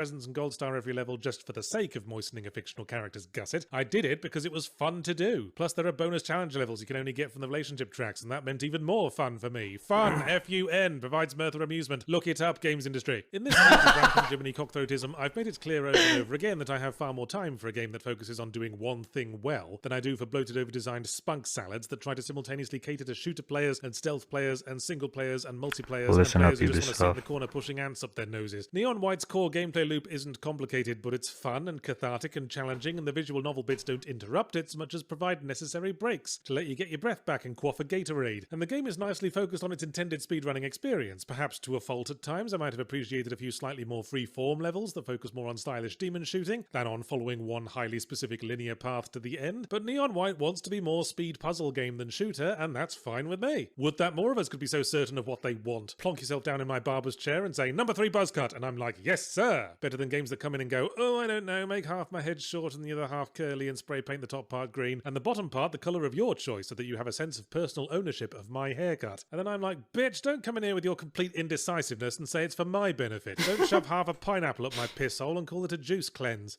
presents and gold star every level just for the sake of moistening a fictional character's gusset. I did it because it was fun to do. Plus there are bonus challenge levels you can only get from the relationship tracks, and that meant even more fun for me. Fun, F-U-N, provides mirth or amusement. Look it up, games industry. In this age of rampant Jiminy cockthroatism, I've made it clear over and over again that I have far more time for a game that focuses on doing one thing well than I do for bloated over-designed spunk salads that try to simultaneously cater to shooter players and stealth players and single players and multiplayers and players who just want to sit in the corner pushing ants up their noses. Neon White's core gameplay loop isn't complicated, but it's fun and cathartic and challenging, and the visual novel bits don't interrupt it so much as provide necessary breaks to let you get your breath back and quaff a Gatorade. And the game is nicely focused on its intended speedrunning experience, perhaps to a fault at times. I might have appreciated a few slightly more free-form levels that focus more on stylish demon shooting than on following one highly specific linear path to the end, but Neon White wants to be more speed puzzle game than shooter, and that's fine with me. Would that more of us could be so certain of what they want. Plonk yourself down in my barber's chair and say, "Number 3 buzz cut," and I'm like, "Yes, sir." Better than games that come in and go, "Oh, I don't know, make half my head short and the other half curly and spray paint the top part green and the bottom part the colour of your choice so that you have a sense of personal ownership of my haircut." And then I'm like, "Bitch, don't come in here with your complete indecisiveness and say it's for my benefit. Don't shove half a pineapple up my piss hole and call it a juice cleanse."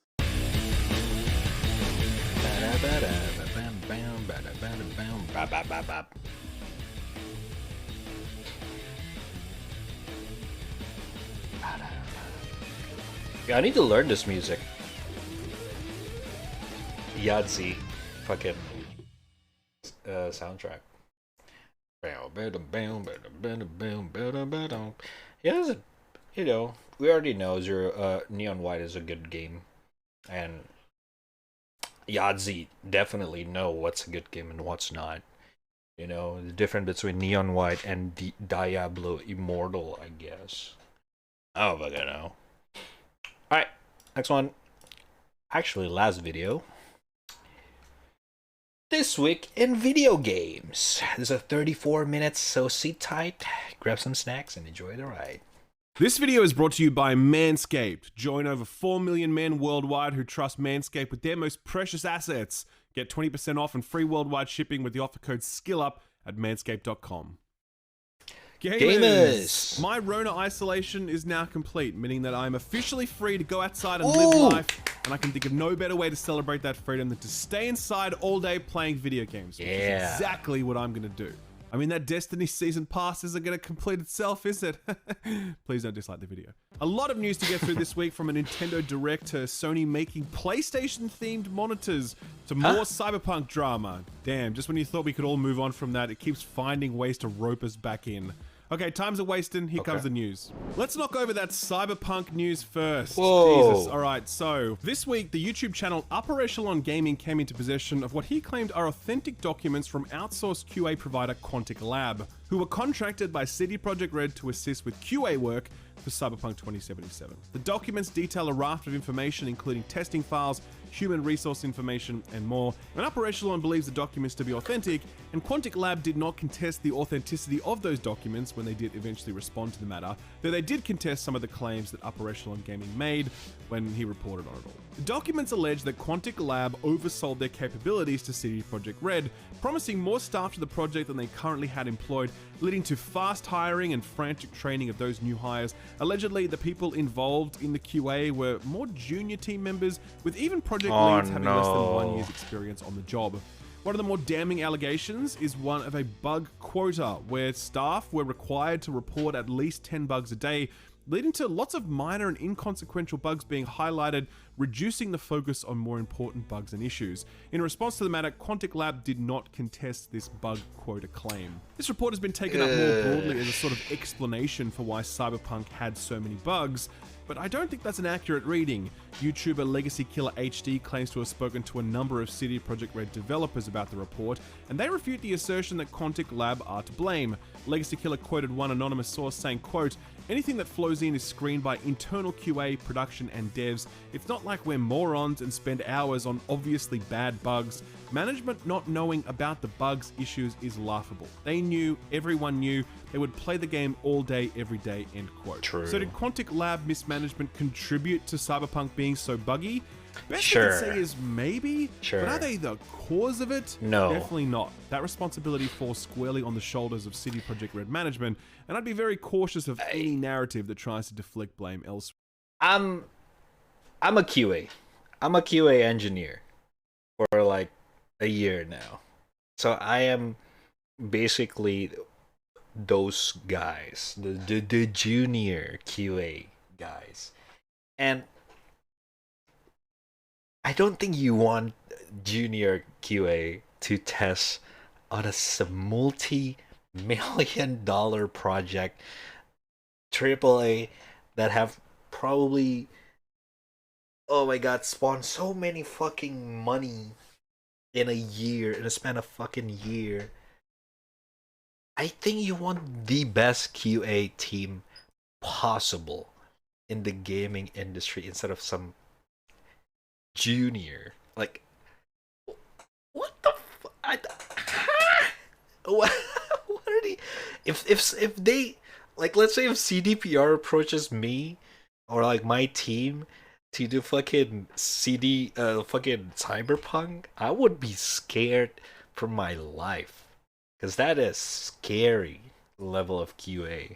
Yeah, I need to learn this music. Yahtzee fucking soundtrack. Yeah, you know, we already know Neon White is a good game, and Yahtzee definitely know what's a good game and what's not. You know, the difference between Neon White and Diablo Immortal, I guess. I don't fucking know. Alright, next one. Actually, last video. This week in video games. This is a 34 minutes, so sit tight, grab some snacks, and enjoy the ride. This video is brought to you by Manscaped. Join over 4 million men worldwide who trust Manscaped with their most precious assets. Get 20% off and free worldwide shipping with the offer code SKILLUP at manscaped.com. Gamers! My Rona isolation is now complete, meaning that I'm officially free to go outside and live life, and I can think of no better way to celebrate that freedom than to stay inside all day playing video games, which is exactly what I'm going to do. I mean, that Destiny Season Pass isn't going to complete itself, is it? Please don't dislike the video. A lot of news to get through this week, from a Nintendo Direct to Sony making PlayStation-themed monitors to more Cyberpunk drama. Damn, just when you thought we could all move on from that, it keeps finding ways to rope us back in. Okay, time's a wasting. Here comes the news. Let's knock over that Cyberpunk news first. Whoa. Jesus. All right, so this week, the YouTube channel Upper Echelon Gaming came into possession of what he claimed are authentic documents from outsourced QA provider Quantic Lab, who were contracted by CD Projekt Red to assist with QA work for Cyberpunk 2077. The documents detail a raft of information, including testing files, human resource information, and more. And Upper Echelon believes the documents to be authentic, and Quantic Lab did not contest the authenticity of those documents when they did eventually respond to the matter, though they did contest some of the claims that Upper Echelon Gaming made when he reported on it all. The documents allege that Quantic Lab oversold their capabilities to CD Projekt Red, promising more staff to the project than they currently had employed, leading to fast hiring and frantic training of those new hires. Allegedly, the people involved in the QA were more junior team members, with even project leads having less than 1 year's experience on the job. One of the more damning allegations is one of a bug quota, where staff were required to report at least 10 bugs a day, leading to lots of minor and inconsequential bugs being highlighted, reducing the focus on more important bugs and issues. In response to the matter, Quantic Lab did not contest this bug quota claim. This report has been taken up more broadly as a sort of explanation for why Cyberpunk had so many bugs, but I don't think that's an accurate reading. YouTuber Legacy Killer HD claims to have spoken to a number of CD Projekt Red developers about the report, and they refute the assertion that Quantic Lab are to blame. Legacy Killer quoted one anonymous source saying, quote, "Anything that flows in is screened by internal QA, production, and devs. It's not like we're morons and spend hours on obviously bad bugs. Management not knowing about the bugs issues is laughable. They knew, everyone knew, they would play the game all day, every day," end quote. True. So did Quantic Lab mismanagement contribute to Cyberpunk being so buggy? Best Sure. I can say is maybe, Sure. but are they the cause of it? No. Definitely not. That responsibility falls squarely on the shoulders of CD Projekt Red management, and I'd be very cautious of any narrative that tries to deflect blame elsewhere. I'm a QA. I'm a QA engineer for like a year now. So I am basically those guys, the junior QA guys. And I don't think you want junior QA to test on a multi-million-dollar project, AAA, that have probably, oh my god, spawned so many fucking money in a year, in a span of fucking year. I think you want the best QA team possible in the gaming industry instead of some junior. Like, what the what are they? If they, like, let's say if CDPR approaches me or like my team to do fucking fucking Cyberpunk, I would be scared for my life, because that is scary level of QA.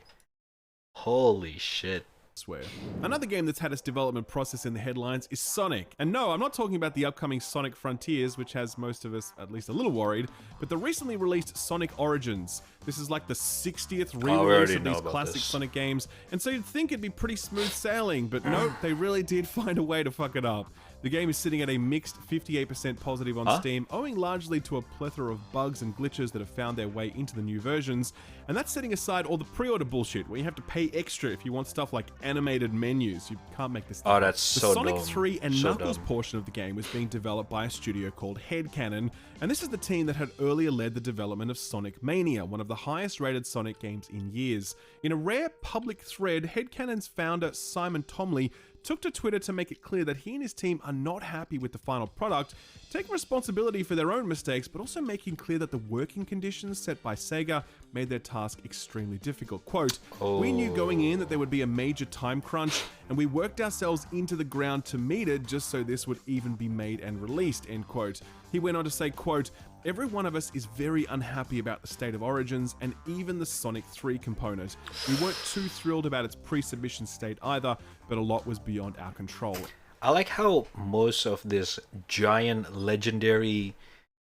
Holy shit. Swear. Another game that's had its development process in the headlines is Sonic. And no, I'm not talking about the upcoming Sonic Frontiers, which has most of us at least a little worried, but the recently released Sonic Origins. This is like the 60th re-release of these classic Sonic games, and so you'd think it'd be pretty smooth sailing, but nope, they really did find a way to fuck it up. The game is sitting at a mixed 58% positive on Steam, owing largely to a plethora of bugs and glitches that have found their way into the new versions, and that's setting aside all the pre-order bullshit, where you have to pay extra if you want stuff like animated menus. You can't make this stuff. Oh, that's so dumb. The Sonic 3 and Knuckles portion of the game was being developed by a studio called Headcanon, and this is the team that had earlier led the development of Sonic Mania, one of the highest rated Sonic games in years. In a rare public thread, Headcanon's founder Simon Tomley took to Twitter to make it clear that he and his team are not happy with the final product, taking responsibility for their own mistakes, but also making clear that the working conditions set by Sega made their task extremely difficult. Quote, "We knew going in that there would be a major time crunch, and we worked ourselves into the ground to meet it just so this would even be made and released," end quote. He went on to say, quote, "Every one of us is very unhappy about the state of Origins and even the Sonic 3 component. We weren't too thrilled about its pre-submission state either, but a lot was beyond our control." I like how most of this giant legendary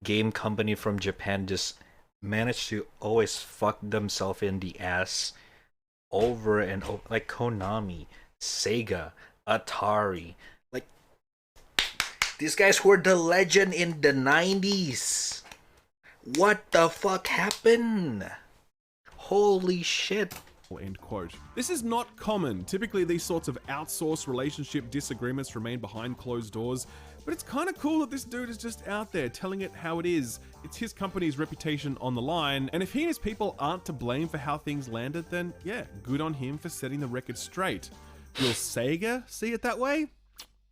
game company from Japan just managed to always fuck themselves in the ass over and over, like Konami, Sega, Atari. Like, these guys were the legend in the 90s. What the fuck happened? Holy shit. End quote. This is not common. Typically, these sorts of outsourced relationship disagreements remain behind closed doors, but it's kind of cool that this dude is just out there telling it how it is. It's his company's reputation on the line, and if he and his people aren't to blame for how things landed, then yeah, good on him for setting the record straight. Will Sega see it that way?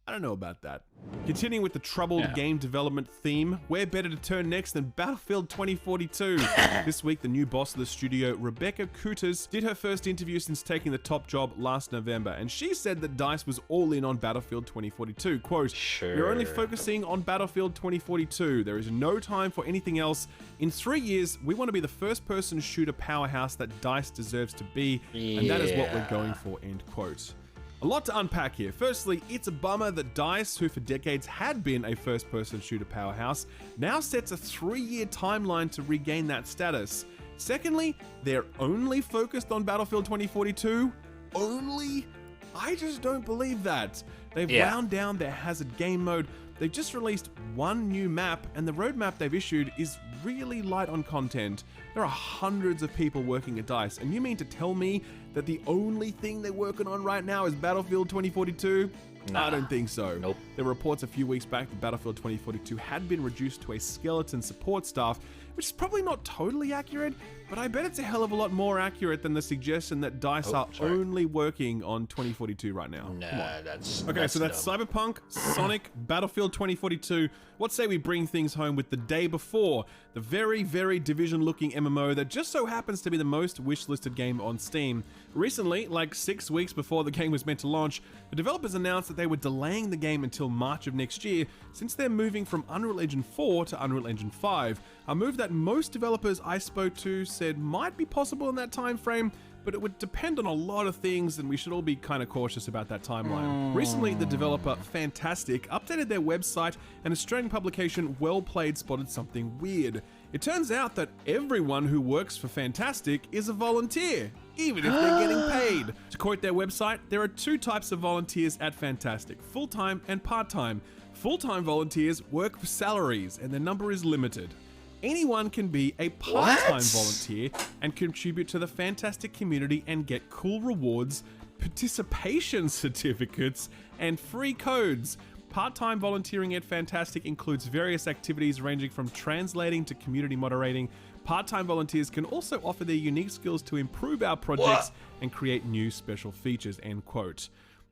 I don't know about that. Continuing with the troubled game development theme, where better to turn next than Battlefield 2042? This week, the new boss of the studio, Rebecca Kuters, did her first interview since taking the top job last November, and she said that DICE was all in on Battlefield 2042. Quote, "We're only focusing on Battlefield 2042. There is no time for anything else. In 3 years, we want to be the first-person shooter powerhouse that DICE deserves to be, and that is what we're going for," end quote. A lot to unpack here. Firstly, it's a bummer that DICE, who for decades had been a first-person shooter powerhouse, now sets a 3-year timeline to regain that status. Secondly, they're only focused on Battlefield 2042? Only? I just don't believe that. They've wound down their hazard game mode. They've just released one new map, and the roadmap they've issued is really light on content. There are hundreds of people working at DICE, and you mean to tell me that the only thing they're working on right now is Battlefield 2042? Nah, I don't think so. Nope. There were reports a few weeks back that Battlefield 2042 had been reduced to a skeleton support staff, which is probably not totally accurate, but I bet it's a hell of a lot more accurate than the suggestion that DICE are only working on 2042 right now. Nah, that's okay. So that's dumb. Cyberpunk, Sonic, Battlefield 2042. What say we bring things home with the day before, the very, very Division-looking MMO that just so happens to be the most wish-listed game on Steam. Recently, like 6 weeks before the game was meant to launch, the developers announced that they were delaying the game until March of next year, since they're moving from Unreal Engine 4 to Unreal Engine 5, a move that most developers I spoke to said might be possible in that time frame, but it would depend on a lot of things, and we should all be kind of cautious about that timeline. Recently, the developer Fantastic updated their website, and Australian publication Well Played spotted something weird. It turns out that everyone who works for Fantastic is a volunteer, even if they're getting paid. To quote their website, there are two types of volunteers at Fantastic, full-time and part-time. Full-time volunteers work for salaries, and their number is limited. Anyone can be a part-time volunteer and contribute to the Fantastic community and get cool rewards, participation certificates, and free codes. Part-time volunteering at Fantastic includes various activities ranging from translating to community moderating. Part-time volunteers can also offer their unique skills to improve our projects and create new special features, end quote.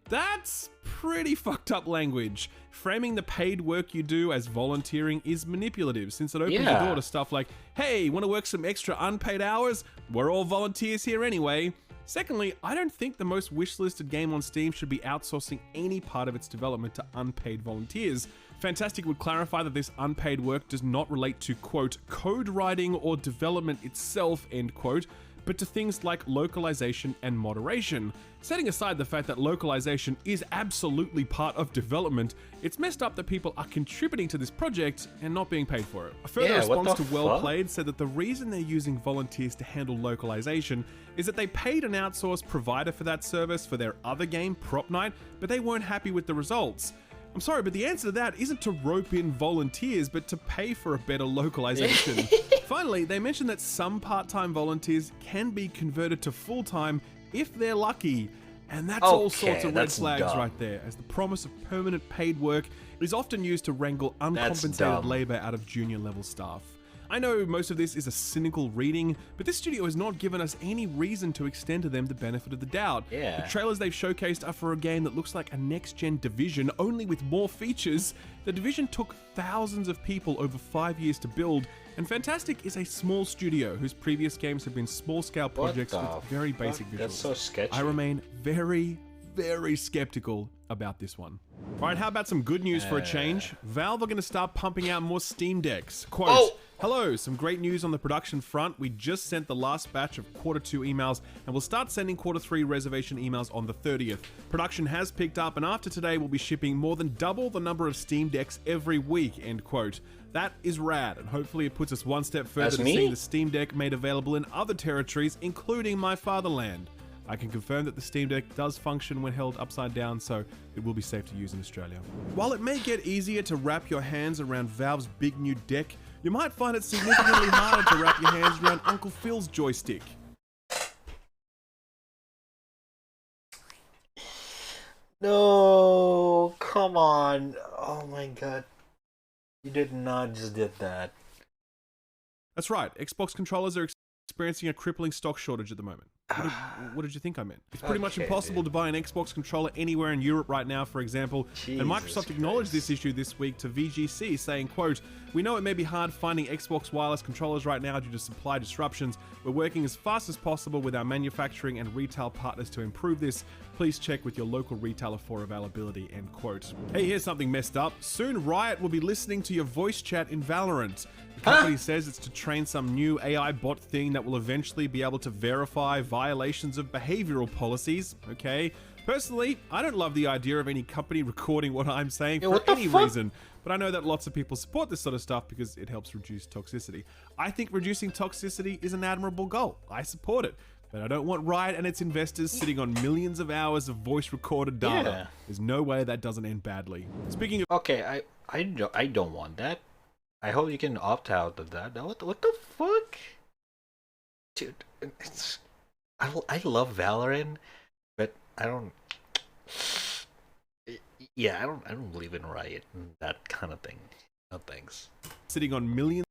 That's pretty fucked up language. Framing the paid work you do as volunteering is manipulative, since it opens the door to stuff like, hey, want to work some extra unpaid hours? We're all volunteers here anyway. Secondly, I don't think the most wishlisted game on Steam should be outsourcing any part of its development to unpaid volunteers. Fantastic would clarify that this unpaid work does not relate to, quote, code writing or development itself, end quote, but to things like localization and moderation. Setting aside the fact that localization is absolutely part of development, it's messed up that people are contributing to this project and not being paid for it. A further response to Well Played said that the reason they're using volunteers to handle localization is that they paid an outsourced provider for that service for their other game, Prop Night, but they weren't happy with the results. I'm sorry, but the answer to that isn't to rope in volunteers, but to pay for a better localization. Finally, they mentioned that some part-time volunteers can be converted to full-time if they're lucky. And that's all sorts of red flags right there, as the promise of permanent paid work is often used to wrangle uncompensated labor out of junior level staff. I know most of this is a cynical reading, but this studio has not given us any reason to extend to them the benefit of the doubt. The trailers they've showcased are for a game that looks like a next-gen Division, only with more features. The Division took thousands of people over 5 years to build, and Fantastic is a small studio whose previous games have been small-scale projects with very basic visuals. That's so sketchy. I remain very, very skeptical about this one. Alright, how about some good news for a change? Valve are going to start pumping out more Steam Decks. Quote, hello, some great news on the production front. We just sent the last batch of Q2 emails and we'll start sending Q3 reservation emails on the 30th. Production has picked up and after today we'll be shipping more than double the number of Steam Decks every week, end quote. That is rad, and hopefully it puts us one step further to seeing the Steam Deck made available in other territories, including my fatherland. I can confirm that the Steam Deck does function when held upside down, so it will be safe to use in Australia. While it may get easier to wrap your hands around Valve's big new deck, you might find it significantly harder to wrap your hands around Uncle Phil's joystick. No, come on. Oh my god. You did not just did that. That's right, Xbox controllers are experiencing a crippling stock shortage at the moment. What did you think I meant? It's pretty much impossible to buy an Xbox controller anywhere in Europe right now, for example. And Microsoft acknowledged this issue this week to VGC, saying, quote, we know it may be hard finding Xbox wireless controllers right now due to supply disruptions. We're working as fast as possible with our manufacturing and retail partners to improve this. Please check with your local retailer for availability, end quote. Hey, here's something messed up. Soon Riot will be listening to your voice chat in Valorant. The company says it's to train some new AI bot thing that will eventually be able to verify violations of behavioral policies, okay? Personally, I don't love the idea of any company recording what I'm saying for any reason, but I know that lots of people support this sort of stuff because it helps reduce toxicity. I think reducing toxicity is an admirable goal. I support it. But I don't want Riot and its investors sitting on millions of hours of voice recorded data. There's no way that doesn't end badly. Speaking of... Okay, I don't want that. I hope you can opt out of that. What the fuck? Dude, I love Valorant, but I don't... Yeah, I don't believe in Riot and that kind of thing. No thanks. Sitting on millions...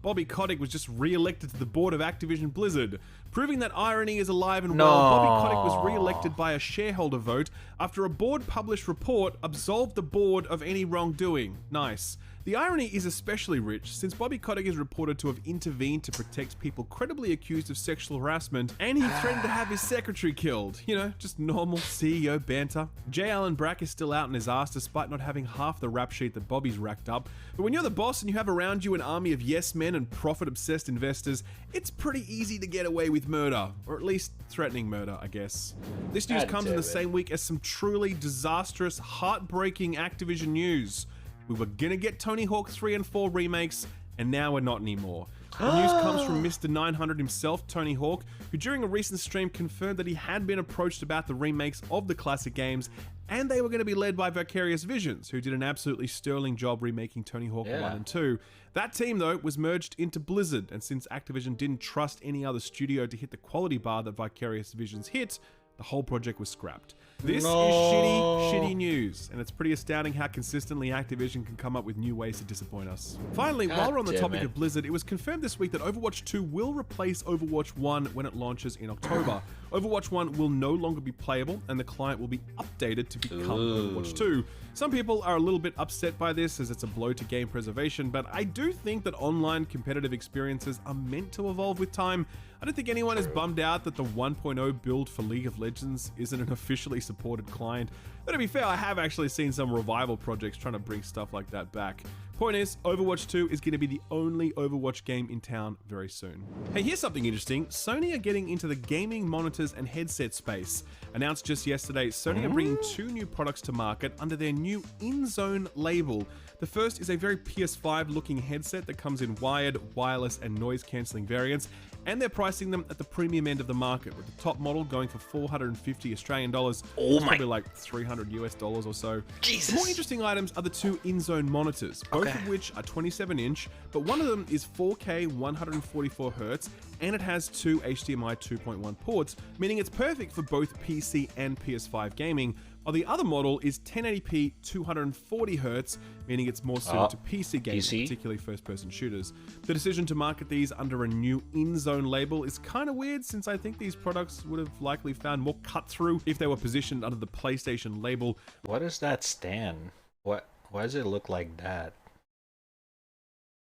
Bobby Kotick was just re-elected to the board of Activision Blizzard. Proving that irony is alive and well, Bobby Kotick was re-elected by a shareholder vote after a board-published report absolved the board of any wrongdoing. Nice. The irony is especially rich since Bobby Kotick is reported to have intervened to protect people credibly accused of sexual harassment, and he threatened to have his secretary killed. You know, just normal CEO banter. J. Allen Brack is still out on his ass despite not having half the rap sheet that Bobby's racked up. But when you're the boss and you have around you an army of yes men and profit-obsessed investors, it's pretty easy to get away with murder, or at least threatening murder, I guess. This news comes in the same week as some truly disastrous, heartbreaking Activision news. We were gonna get Tony Hawk 3 and 4 remakes, and now we're not anymore. The news comes from Mr. 900 himself, Tony Hawk, who during a recent stream confirmed that he had been approached about the remakes of the classic games, and they were going to be led by Vicarious Visions, who did an absolutely sterling job remaking Tony Hawk 1 and 2. That team, though, was merged into Blizzard, and since Activision didn't trust any other studio to hit the quality bar that Vicarious Visions hit, the whole project was scrapped. This is shitty news, and it's pretty astounding how consistently Activision can come up with new ways to disappoint us. Finally, while we're on the topic of Blizzard, it was confirmed this week that Overwatch 2 will replace Overwatch 1 when it launches in October. Overwatch 1 will no longer be playable, and the client will be updated to become Overwatch 2. Some people are a little bit upset by this as it's a blow to game preservation, but I do think that online competitive experiences are meant to evolve with time. I don't think anyone is bummed out that the 1.0 build for League of Legends isn't an officially supported client. But to be fair, I have actually seen some revival projects trying to bring stuff like that back. Point is, Overwatch 2 is going to be the only Overwatch game in town very soon. Hey, here's something interesting. Sony are getting into the gaming monitors and headset space. Announced just yesterday, Sony are bringing 2 new products to market under their new InZone label. The first is a very PS5 looking headset that comes in wired, wireless, and noise cancelling variants, and they're pricing them at the premium end of the market, with the top model going for 450 Australian dollars. Probably like $300 US or so. Jesus. The more interesting items are the 2 InZone monitors, both of which are 27-inch, but one of them is 4K 144 Hz, and it has 2 HDMI 2.1 ports, meaning it's perfect for both PC and PS5 gaming, while the other model is 1080p 240 Hz, meaning it's more suited to PC gaming, particularly first-person shooters. The decision to market these under a new InZone label is kind of weird, since I think these products would have likely found more cut-through if they were positioned under the PlayStation label. What is that stand? Why does it look like that?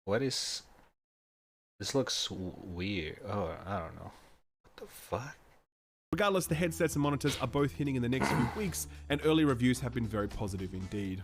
What is... This looks weird. Oh, I don't know. What the fuck? Regardless, the headsets and monitors are both hitting in the next few weeks, and early reviews have been very positive indeed.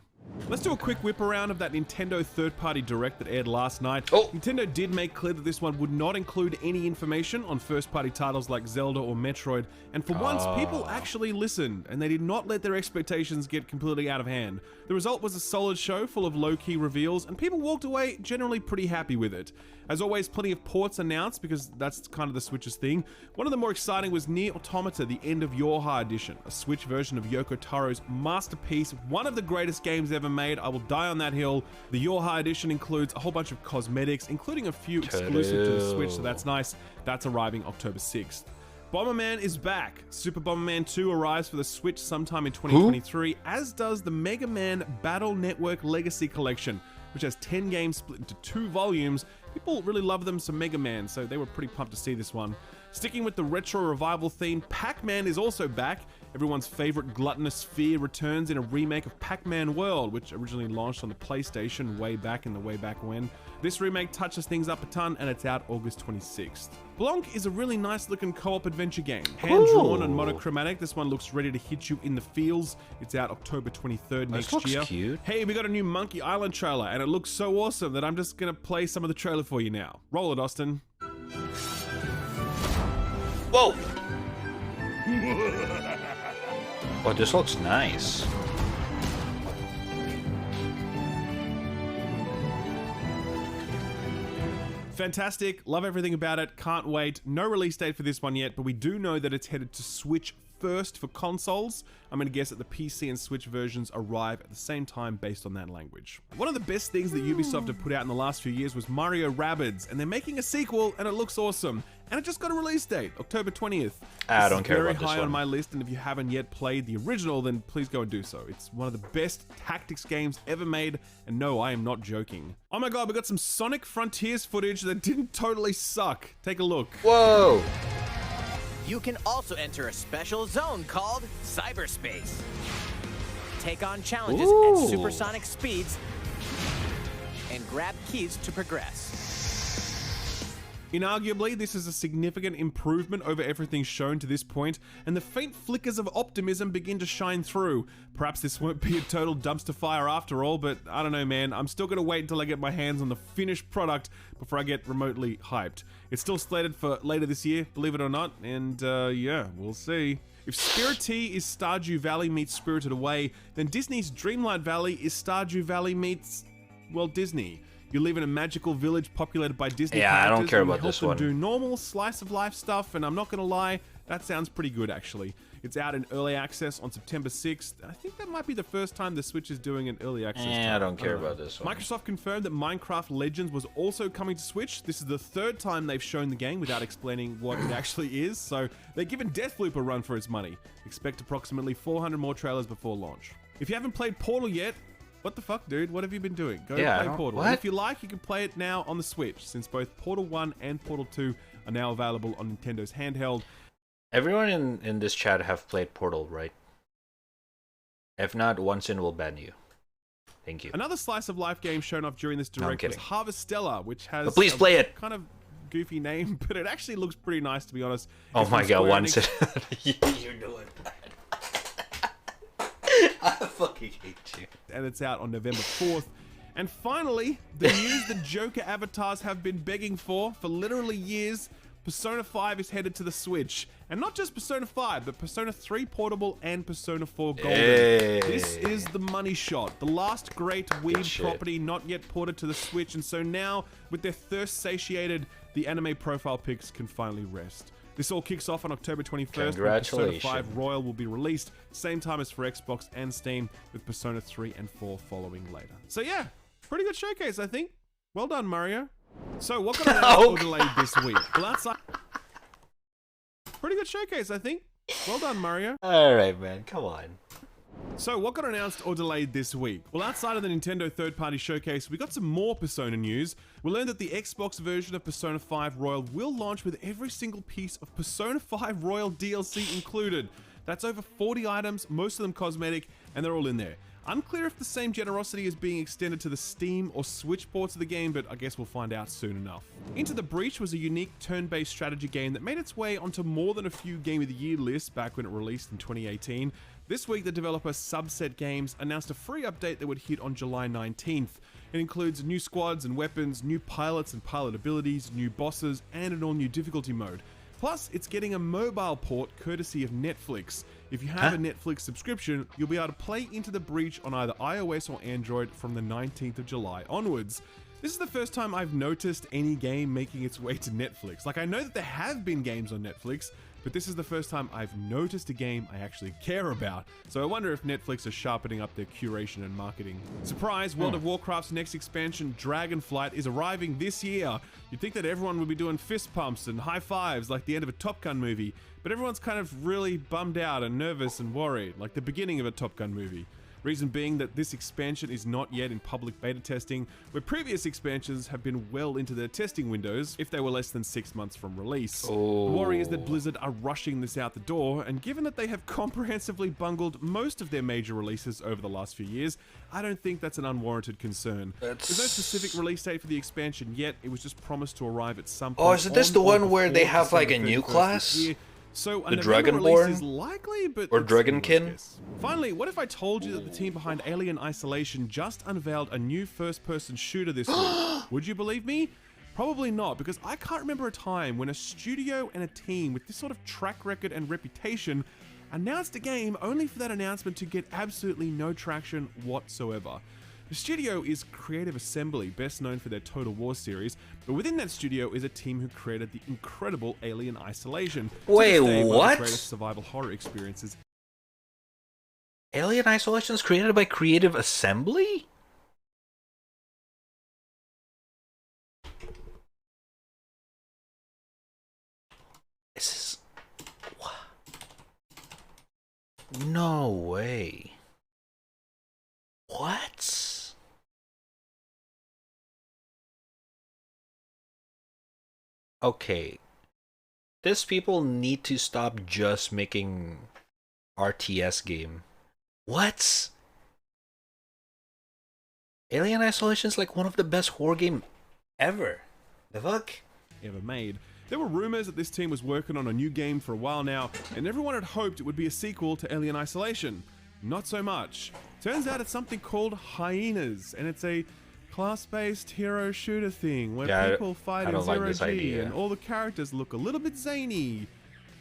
Let's do a quick whip around of that Nintendo third-party direct that aired last night. Nintendo did make clear that this one would not include any information on first-party titles like Zelda or Metroid, and for once, people actually listened, and they did not let their expectations get completely out of hand. The result was a solid show full of low-key reveals, and people walked away generally pretty happy with it. As always, plenty of ports announced, because that's kind of the Switch's thing. One of the more exciting was Nier Automata, the End of Yorha edition, a Switch version of Yoko Taro's masterpiece, one of the greatest games ever made. I will die on that hill. The Yorha edition includes a whole bunch of cosmetics, including a few exclusive to the Switch, so that's nice. That's arriving October 6th. Bomberman is back. Super Bomberman 2 arrives for the Switch sometime in 2023, as does the Mega Man Battle Network Legacy Collection, which has 10 games split into 2 volumes. People really love them some Mega Man, so they were pretty pumped to see this one. Sticking with the retro revival theme, Pac-Man is also back. Everyone's favorite gluttonous sphere returns in a remake of Pac-Man World, which originally launched on the PlayStation way back when. This remake touches things up a ton, and it's out August 26th. Blanc is a really nice looking co-op adventure game. Hand-drawn and monochromatic, this one looks ready to hit you in the feels. It's out October 23rd next year. Cute. Hey, we got a new Monkey Island trailer, and it looks so awesome that I'm just gonna play some of the trailer for you now. Roll it, Austin. Whoa! Oh, this looks nice. Fantastic, love everything about it, can't wait. No release date for this one yet, but we do know that it's headed to Switch first for consoles. I'm going to guess that the PC and Switch versions arrive at the same time based on that language. One of the best things that Ubisoft have put out in the last few years was Mario Rabbids, and they're making a sequel, and it looks awesome. And it just got a release date, October 20th. I don't care about this one. Very high on my list, and if you haven't yet played the original, then please go and do so. It's one of the best tactics games ever made, and no, I am not joking. Oh my god, we got some Sonic Frontiers footage that didn't totally suck. Take a look. Whoa! You can also enter a special zone called cyberspace. Take on challenges at supersonic speeds and grab keys to progress. Inarguably, this is a significant improvement over everything shown to this point, and the faint flickers of optimism begin to shine through. Perhaps this won't be a total dumpster fire after all, but I don't know, man. I'm still gonna wait until I get my hands on the finished product before I get remotely hyped. It's still slated for later this year, believe it or not, and yeah, we'll see. If Spiritea is Stardew Valley meets Spirited Away, then Disney's Dreamlight Valley is Stardew Valley meets, well, Disney. You live in a magical village populated by Disney characters. I don't care about and this help one. them do normal slice of life stuff, and I'm not gonna lie, that sounds pretty good actually. It's out in early access on September 6th. I think that might be the first time the Switch is doing an early access. I don't care about this one. Microsoft confirmed that Minecraft Legends was also coming to Switch. This is the third time they've shown the game without explaining what it actually is, so they're giving Deathloop a run for its money. Expect approximately 400 more trailers before launch. If you haven't played Portal yet, what the fuck, dude? What have you been doing? Go play Portal. And if you like, you can play it now on the Switch, since both Portal 1 and Portal 2 are now available on Nintendo's handheld. Everyone in this chat have played Portal, right? If not, OneSin will ban you. Thank you. Another slice of life game shown off during this direct was Harvestella, which has please play it. Kind of goofy name, but it actually looks pretty nice, to be honest. Oh my god, OneSin. You're doing bad. I fucking hate you. And it's out on November 4th. And finally, the news the Joker avatars have been begging for literally years. Persona 5 is headed to the Switch. And not just Persona 5, but Persona 3 Portable and Persona 4 Golden. Hey. This is the money shot. The last great Wii property not yet ported to the Switch. And so now, with their thirst satiated, the anime profile pics can finally rest. This all kicks off on October 21st when Persona 5 Royal will be released, same time as for Xbox and Steam, with Persona 3 and 4 following later. So yeah, pretty good showcase, I think. Well done, Mario. So what got announced or delayed this week? Well, outside... Pretty good showcase, I think. Well done, Mario. Alright, man, come on. So, what got announced or delayed this week? Well, outside of the Nintendo third-party showcase, we got some more Persona news. We learned that the Xbox version of Persona 5 Royal will launch with every single piece of Persona 5 Royal DLC included. That's over 40 items, most of them cosmetic, and they're all in there. Unclear if the same generosity is being extended to the Steam or Switch ports of the game, but I guess we'll find out soon enough. Into the Breach was a unique turn-based strategy game that made its way onto more than a few Game of the Year lists back when it released in 2018. This week, the developer Subset Games announced a free update that would hit on July 19th. It includes new squads and weapons, new pilots and pilot abilities, new bosses, and an all-new difficulty mode. Plus, it's getting a mobile port courtesy of Netflix. If you have a Netflix subscription, you'll be able to play Into the Breach on either iOS or Android from the 19th of July onwards. This is the first time I've noticed any game making its way to Netflix. Like, I know that there have been games on Netflix, but this is the first time I've noticed a game I actually care about. So I wonder if Netflix is sharpening up their curation and marketing. Surprise, World of Warcraft's next expansion, Dragonflight, is arriving this year. You'd think that everyone would be doing fist pumps and high fives like the end of a Top Gun movie, but everyone's kind of really bummed out and nervous and worried, like the beginning of a Top Gun movie. Reason being that this expansion is not yet in public beta testing, where previous expansions have been well into their testing windows if they were less than 6 months from release. The worry is that Blizzard are rushing this out the door, and given that they have comprehensively bungled most of their major releases over the last few years, I don't think that's an unwarranted concern. There's no specific release date for the expansion yet, it was just promised to arrive at some point. Oh, isn't this the one where they have like a new class? So the Dragonborn? Is likely, but or Dragonkin? Finally, what if I told you that the team behind Alien Isolation just unveiled a new first-person shooter this week? Would you believe me? Probably not, because I can't remember a time when a studio and a team with this sort of track record and reputation announced a game only for that announcement to get absolutely no traction whatsoever. The studio is Creative Assembly, best known for their Total War series, but within that studio is a team who created the incredible Alien Isolation. Wait, one of what? the greatest survival horror experiences. Alien Isolation is created by Creative Assembly? This is... What? No way. What? Okay. These people need to stop just making RTS game. What? Alien Isolation is like one of the best horror game ever. The fuck? Ever made. There were rumors that this team was working on a new game for a while now, and everyone had hoped it would be a sequel to Alien Isolation. Not so much. Turns out it's something called Hyenas, and it's a class-based hero shooter thing where people fight in zero-G, and all the characters look a little bit zany.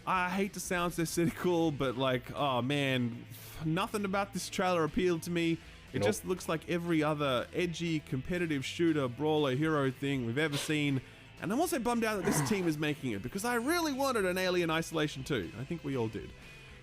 I hate to sound so cynical, but like, oh man, nothing about this trailer appealed to me. It just looks like every other edgy, competitive shooter, brawler, hero thing we've ever seen. And I'm also bummed out that this team is making it, because I really wanted an Alien Isolation 2. I think we all did.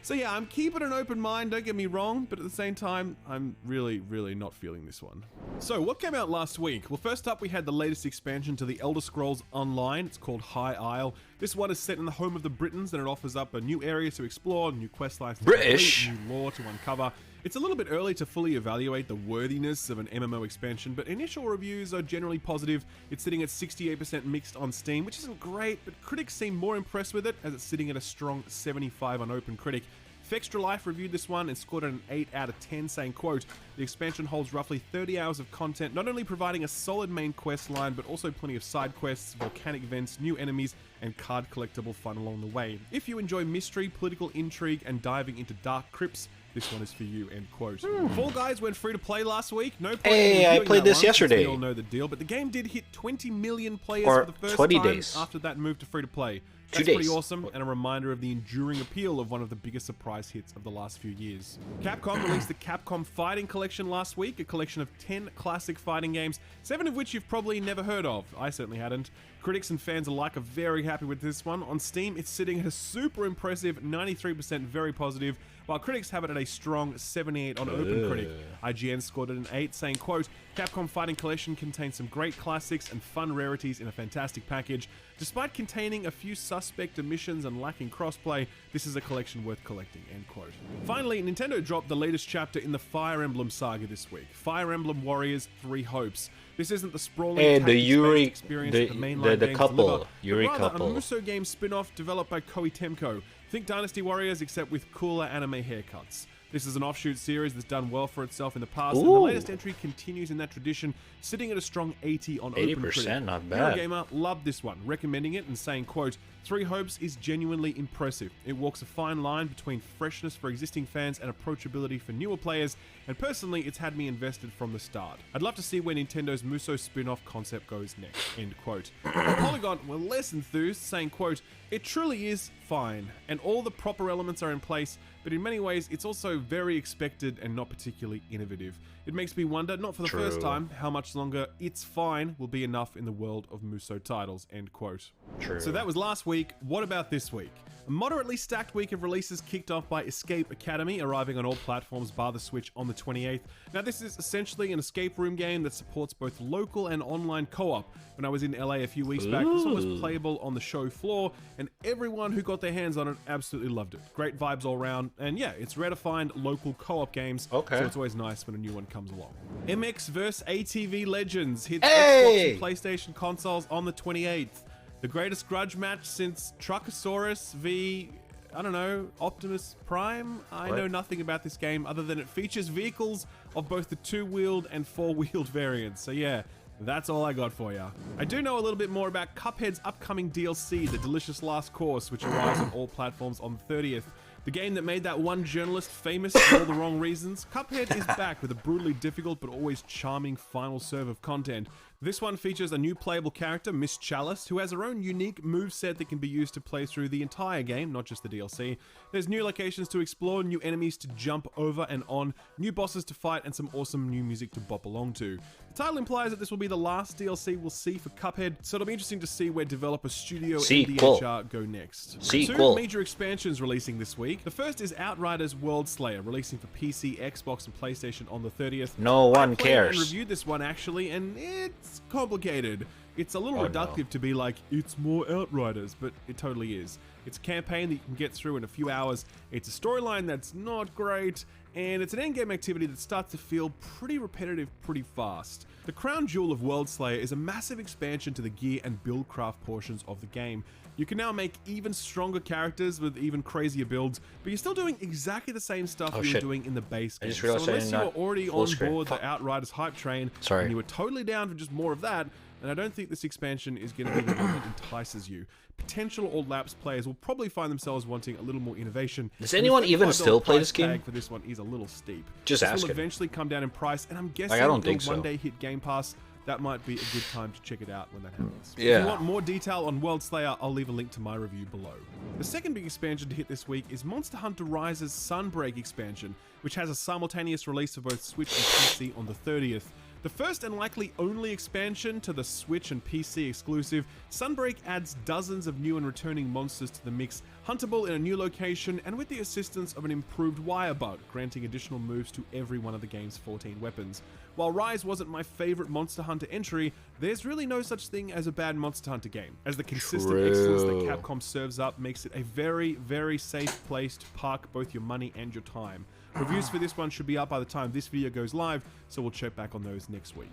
So yeah, I'm keeping an open mind, don't get me wrong, but at the same time, I'm really, really not feeling this one. So what came out last week? Well, first up, we had the latest expansion to the Elder Scrolls Online. It's called High Isle. This one is set in the home of the Britons, and it offers up a new area to explore, new quest lines to complete, new lore to uncover. It's a little bit early to fully evaluate the worthiness of an MMO expansion, but initial reviews are generally positive. It's sitting at 68% mixed on Steam, which isn't great, but critics seem more impressed with it, as it's sitting at a strong 75 on OpenCritic. Fextra Life reviewed this one and scored it an 8 out of 10, saying, quote, "The expansion holds roughly 30 hours of content, not only providing a solid main quest line, but also plenty of side quests, volcanic vents, new enemies, and card collectible fun along the way. If you enjoy mystery, political intrigue, and diving into dark crypts, this one is for you," end quote. Fall Guys went free to play last week. No point Hey, I played this yesterday. We all know the deal, but the game did hit 20 million players Or for the first 20 time days. after that move to free to play. 2 That's days. pretty awesome, and a reminder of the enduring appeal of one of the biggest surprise hits of the last few years. Capcom released the Capcom Fighting Collection last week, a collection of 10 classic fighting games, 7 of which you've probably never heard of. I certainly hadn't. Critics and fans alike are very happy with this one. On Steam, it's sitting at a super impressive 93% very positive, while critics have it at a strong 78 on OpenCritic. IGN scored it an 8, saying, quote, "Capcom Fighting Collection contains some great classics and fun rarities in a fantastic package. Despite containing a few suspect omissions and lacking crossplay, this is a collection worth collecting," end quote. Finally, Nintendo dropped the latest chapter in the Fire Emblem saga this week, Fire Emblem Warriors 3 Hopes. This isn't the sprawling tactics-based experience that the mainline games deliver, Yuri but rather couple. a Musou game spin-off developed by Koei Temco. Think Dynasty Warriors, except with cooler anime haircuts. This is an offshoot series that's done well for itself in the past, and the latest entry continues in that tradition, sitting at a strong 80 on 80%, OpenCritic. not bad. Eurogamer loved this one, recommending it and saying, quote, "3 Hopes is genuinely impressive. It walks a fine line between freshness for existing fans and approachability for newer players, and personally, it's had me invested from the start. I'd love to see where Nintendo's Musou spin-off concept goes next," end quote. Polygon were less enthused, saying, quote, "It truly is fine, and all the proper elements are in place, but in many ways, it's also very expected and not particularly innovative. It makes me wonder, not for the first time, how much longer it's fine will be enough in the world of Musou titles," end quote. So that was last week. What about this week? A moderately stacked week of releases kicked off by Escape Academy, arriving on all platforms bar the Switch on the 28th. Now, this is essentially an escape room game that supports both local and online co-op. When I was in LA a few weeks back, this one was playable on the show floor, and everyone who got their hands on it absolutely loved it. Great vibes all around, and yeah, it's rare to find local co-op games, so it's always nice when a new one comes along. MX vs ATV Legends hits Xbox and PlayStation consoles on the 28th. The greatest grudge match since Truckosaurus v, I don't know, Optimus Prime? I know nothing about this game other than it features vehicles of both the 2-wheeled and 4-wheeled variants. So yeah, that's all I got for ya. I do know a little bit more about Cuphead's upcoming DLC, The Delicious Last Course, which arrives on all platforms on the 30th. The game that made that one journalist famous for all the wrong reasons, Cuphead is back with a brutally difficult but always charming final serve of content. This one features a new playable character, Miss Chalice, who has her own unique moveset that can be used to play through the entire game, not just the DLC. There's new locations to explore, new enemies to jump over and on, new bosses to fight, and some awesome new music to bop along to. The title implies that this will be the last DLC we'll see for Cuphead, so it'll be interesting to see where developer Studio MDHR go next. Two major expansions releasing this week. The first is Outriders World Slayer, releasing for PC, Xbox, and PlayStation on the 30th. No one I cares. reviewed this one actually, and it's complicated. it's a little reductive to be like, it's more Outriders, but it totally is. It's a campaign that you can get through in a few hours, it's a storyline that's not great, and it's an endgame activity that starts to feel pretty repetitive pretty fast. The crown jewel of Worldslayer is a massive expansion to the gear and buildcraft portions of the game. You can now make even stronger characters with even crazier builds, but you're still doing exactly the same stuff you were doing in the base game. So unless you were already on board the Outriders hype train, and you were totally down for just more of that, and I don't think this expansion is going to be the one that entices you. Potential or lapsed players will probably find themselves wanting a little more innovation. Does anyone even still play this game? For this one is a little steep. Just ask it. This will eventually come down in price, and I'm guessing it'll one day hit Game Pass. That might be a good time to check it out when that happens. Yeah. If you want more detail on Worldslayer, I'll leave a link to my review below. The second big expansion to hit this week is Monster Hunter Rise's Sunbreak expansion, which has a simultaneous release for both Switch and PC on the 30th. The first and likely only expansion to the Switch and PC exclusive, Sunbreak adds dozens of new and returning monsters to the mix, huntable in a new location and with the assistance of an improved wire bug, granting additional moves to every one of the game's 14 weapons. While Rise wasn't my favorite Monster Hunter entry, there's really no such thing as a bad Monster Hunter game, as the consistent excellence that Capcom serves up makes it a very, very safe place to park both your money and your time. Reviews for this one should be up by the time this video goes live, so we'll check back on those next week.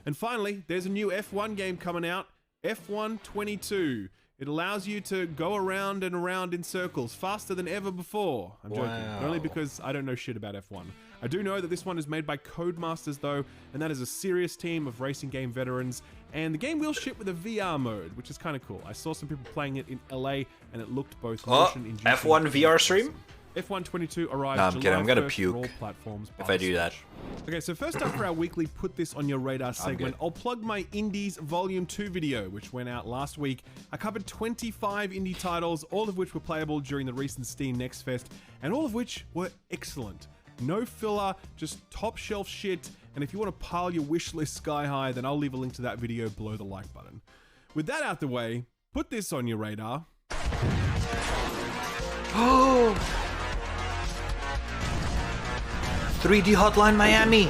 And finally, there's a new F1 game coming out, F1 22. It allows you to go around and around in circles faster than ever before. I'm joking, but only because I don't know shit about F1. I do know that this one is made by Codemasters though, and that is a serious team of racing game veterans, and the game will ship with a VR mode, which is kind of cool. I saw some people playing it in LA, and it looked both motion-inducing. F1 VR stream? F1 22 arrives July 1st I'm gonna for all puke platforms if I do that. Okay, so first up for our weekly Put This On Your Radar segment, I'll plug my Indies Volume 2 video, which went out last week. I covered 25 indie titles, all of which were playable during the recent Steam Next Fest, and all of which were excellent. No filler, just top shelf shit, and if you want to pile your wish list sky high, then I'll leave a link to that video below the like button. With that out the way, put this on your radar. Oh! 3D Hotline Miami!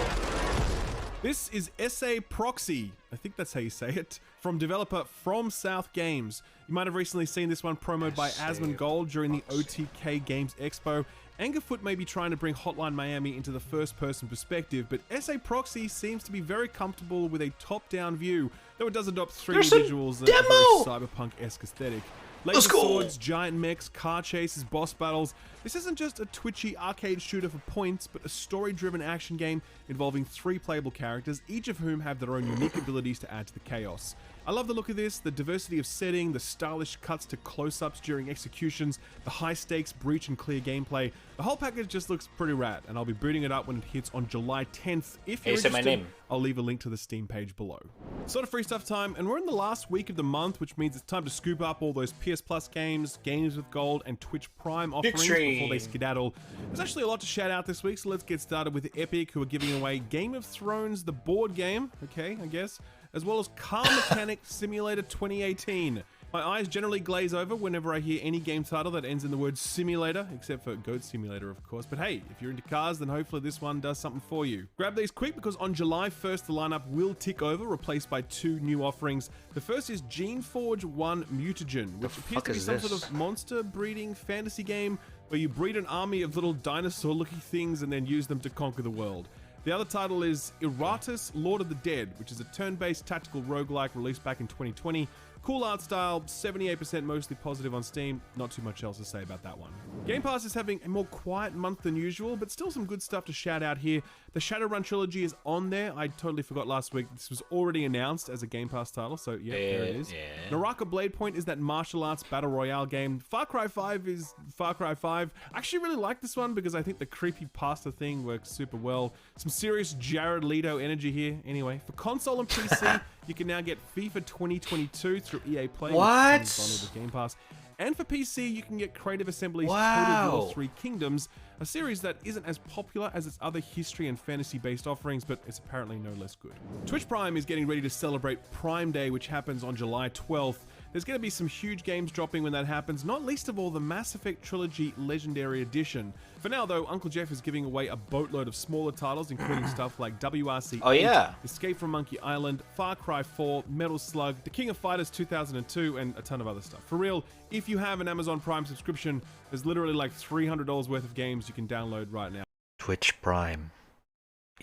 This is SA Proxy, I think that's how you say it, from developer From South Games. You might have recently seen this one promoted by Asmongold during the OTK Games Expo. Angerfoot may be trying to bring Hotline Miami into the first-person perspective, but SA Proxy seems to be very comfortable with a top-down view, though it does adopt 3D visuals and a very cyberpunk-esque aesthetic. Laser swords, giant mechs, car chases, boss battles. This isn't just a twitchy arcade shooter for points, but a story-driven action game involving 3 playable characters, each of whom have their own unique abilities to add to the chaos. I love the look of this, the diversity of setting, the stylish cuts to close-ups during executions, the high-stakes breach and clear gameplay. The whole package just looks pretty rad, and I'll be booting it up when it hits on July 10th. If you're interested, I'll leave a link to the Steam page below. Sort of free stuff time, and we're in the last week of the month, which means it's time to scoop up all those PS Plus games, Games with Gold, and Twitch Prime offerings before they skedaddle. There's actually a lot to shout out this week, so let's get started with Epic, who are giving away Game of Thrones, the board game, okay, I guess, as well as Car Mechanic Simulator 2018. My eyes generally glaze over whenever I hear any game title that ends in the word simulator, except for Goat Simulator, of course. But hey, if you're into cars, then hopefully this one does something for you. Grab these quick because on July 1st, the lineup will tick over, replaced by 2 new offerings. The first is GeneForge 1 Mutagen, which appears to be some sort of monster breeding fantasy game where you breed an army of little dinosaur-looking things and then use them to conquer the world. The other title is Iratus Lord of the Dead, which is a turn-based tactical roguelike released back in 2020. Cool art style, 78% mostly positive on Steam, not too much else to say about that one. Game Pass is having a more quiet month than usual, but still some good stuff to shout out here. The Shadowrun trilogy is on there. I totally forgot last week. This was already announced as a Game Pass title, so yeah, there it is. Naraka Blade Point is that martial arts battle royale game. Far Cry 5 is Far Cry 5. I actually really like this one because I think the creepypasta thing works super well. Some serious Jared Leto energy here. Anyway, for console and PC, you can now get FIFA 2022 through EA Play. What? With Game Pass. And for PC, you can get Creative Assembly's Total War 3 Kingdoms, a series that isn't as popular as its other history and fantasy-based offerings, but it's apparently no less good. Twitch Prime is getting ready to celebrate Prime Day, which happens on July 12th. There's going to be some huge games dropping when that happens, not least of all the Mass Effect Trilogy Legendary Edition. For now, though, Uncle Jeff is giving away a boatload of smaller titles, including stuff like WRC 8, Escape from Monkey Island, Far Cry 4, Metal Slug, The King of Fighters 2002, and a ton of other stuff. For real, if you have an Amazon Prime subscription, there's literally like $300 worth of games you can download right now. Twitch Prime.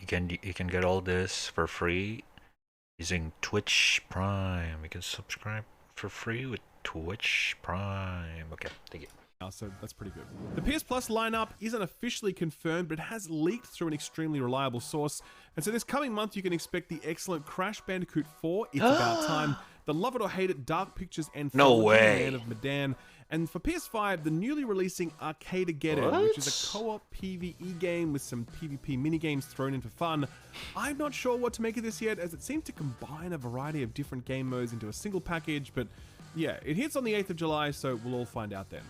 You can get all this for free using Twitch Prime. You can subscribe for free with Twitch Prime. Okay, thank you. So that's pretty good. The PS Plus lineup isn't officially confirmed, but it has leaked through an extremely reliable source. And so this coming month, you can expect the excellent Crash Bandicoot 4, It's About Time, the Love It or Hate It Dark Pictures and Man of Medan. And for PS5, the newly releasing Arcadegeddon, which is a co-op PvE game with some PvP minigames thrown in for fun. I'm not sure what to make of this yet, as it seems to combine a variety of different game modes into a single package, but yeah, it hits on the 8th of July, so we'll all find out then.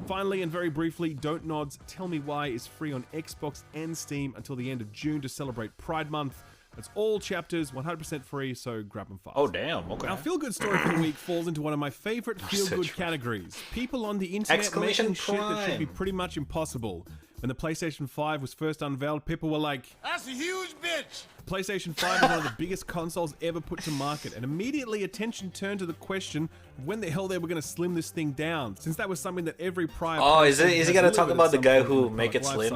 Finally, and very briefly, Don't Nod's Tell Me Why is free on Xbox and Steam until the end of June to celebrate Pride Month. It's all chapters, 100% free, so grab them fast. Oh, damn, okay. Our feel-good story for the week falls into one of my favorite feel-good categories. People on the internet making shit that should be pretty much impossible. When the PlayStation 5 was first unveiled, people were like, "That's a huge bitch!" PlayStation 5 is one of the biggest consoles ever put to market, and immediately attention turned to the question of when the hell they were going to slim this thing down, since that was something that every prior... Oh, is he going to talk about the guy who make it slim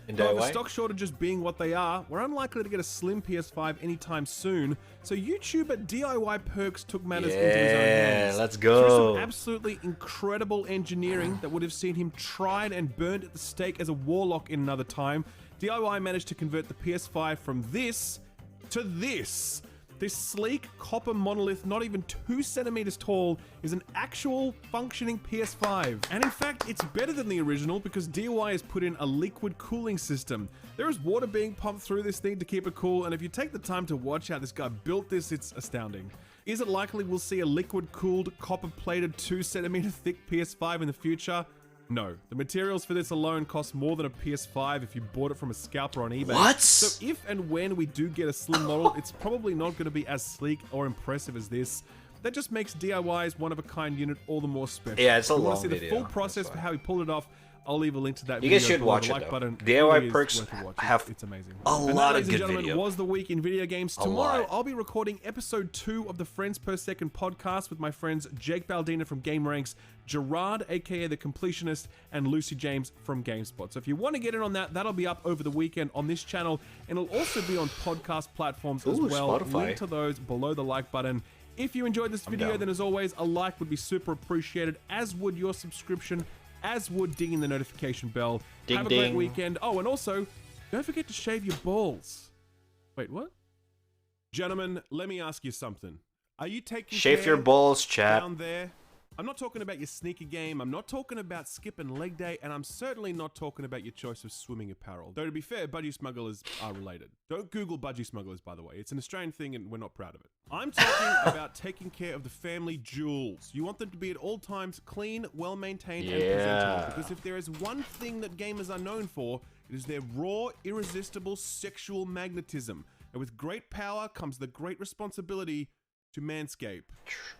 in DIY? With stock shortages being what they are, we're unlikely to get a slim PS5 anytime soon, so YouTuber DIY Perks took matters into his own hands. Let's go. Through some absolutely incredible engineering that would have seen him tried and burned at the stake as a warlock in another time, DIY managed to convert the PS5 from this to this. This sleek copper monolith, not even 2 centimeters tall, is an actual functioning PS5. And in fact, it's better than the original because DIY has put in a liquid cooling system. There is water being pumped through this thing to keep it cool, and if you take the time to watch how this guy built this, it's astounding. Is it likely we'll see a liquid-cooled, copper-plated 2 centimeter thick PS5 in the future? No. The materials for this alone cost more than a PS5 if you bought it from a scalper on eBay. What? So if and when we do get a slim model, it's probably not going to be as sleek or impressive as this. That just makes DIY's one-of-a-kind unit all the more special. Yeah, it's a long video. If you want to see the full process for how he pulled it off, I'll leave a link to that video. You guys should watch it, though. DIY Perks have it's amazing. A lot of good video. Was the week in video games. Tomorrow, I'll be recording episode 2 of the Friends Per Second podcast with my friends Jake Baldina from GameRanks, Gerard, aka The Completionist, and Lucy James from GameSpot. So if you want to get in on that, that'll be up over the weekend on this channel, and it'll also be on podcast platforms as well. Spotify. Link to those below the like button. If you enjoyed this video, then as always, a like would be super appreciated, as would your subscription, as would dinging the notification bell. Have a great weekend. Oh, and also, don't forget to shave your balls. Wait, what? Gentlemen, let me ask you something. Are you taking shave your balls, chat? Down there? I'm not talking about your sneaker game, I'm not talking about skip and leg day, and I'm certainly not talking about your choice of swimming apparel. Though to be fair, budgie smugglers are related. Don't Google budgie smugglers, by the way. It's an Australian thing and we're not proud of it. I'm talking about taking care of the family jewels. You want them to be at all times clean, well-maintained, and presentable. Because if there is one thing that gamers are known for, it is their raw, irresistible sexual magnetism. And with great power comes the great responsibility to Manscaped.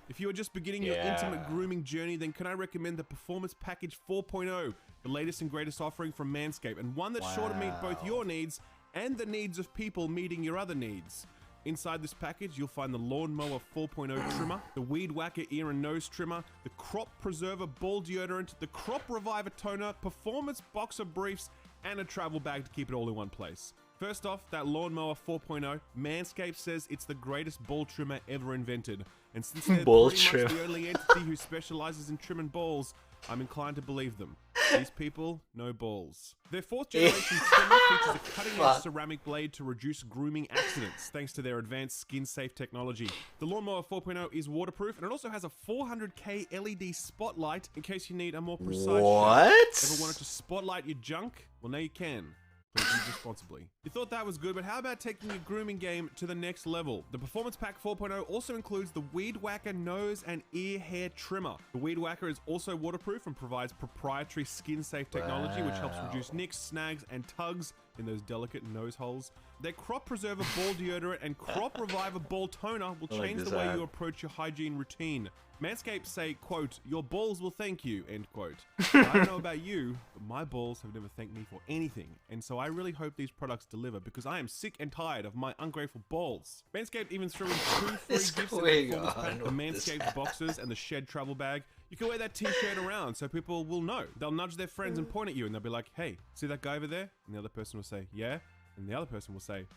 If you are just beginning your intimate grooming journey, then can I recommend the Performance Package 4.0, the latest and greatest offering from Manscaped, and one that's sure to meet both your needs and the needs of people meeting your other needs. Inside this package, you'll find the Lawnmower 4.0 trimmer, the Weed Whacker ear and nose trimmer, the Crop Preserver ball deodorant, the Crop Reviver toner, performance boxer briefs, and a travel bag to keep it all in one place. First off, that Lawnmower 4.0, Manscaped says it's the greatest ball trimmer ever invented. And since they're pretty much the only entity who specializes in trimming balls, I'm inclined to believe them. These people know balls. Their 4th generation trimmer features a cutting-edge ceramic blade to reduce grooming accidents, thanks to their advanced skin-safe technology. The Lawnmower 4.0 is waterproof, and it also has a 400K LED spotlight in case you need a more precise shot. Ever wanted to spotlight your junk? Well, now you can. Please use responsibly. You thought that was good, but how about taking your grooming game to the next level? The Performance Pack 4.0 also includes the Weed Whacker nose and ear hair trimmer. The Weed Whacker is also waterproof and provides proprietary skin-safe technology, which helps reduce nicks, snags, and tugs in those delicate nose holes. Their Crop Preserver Ball Deodorant and Crop Reviver Ball Toner will change the way you approach your hygiene routine. Manscaped say, quote, "Your balls will thank you," end quote. I don't know about you, but my balls have never thanked me for anything, and so I really hope these products deliver because I am sick and tired of my ungrateful balls. Manscaped even threw in 2 free gifts in the performance pack, the Manscaped boxers and the Shed travel bag. You can wear that t-shirt around so people will know. They'll nudge their friends and point at you and they'll be like, "Hey, see that guy over there?" And the other person will say, "Yeah." And the other person will say,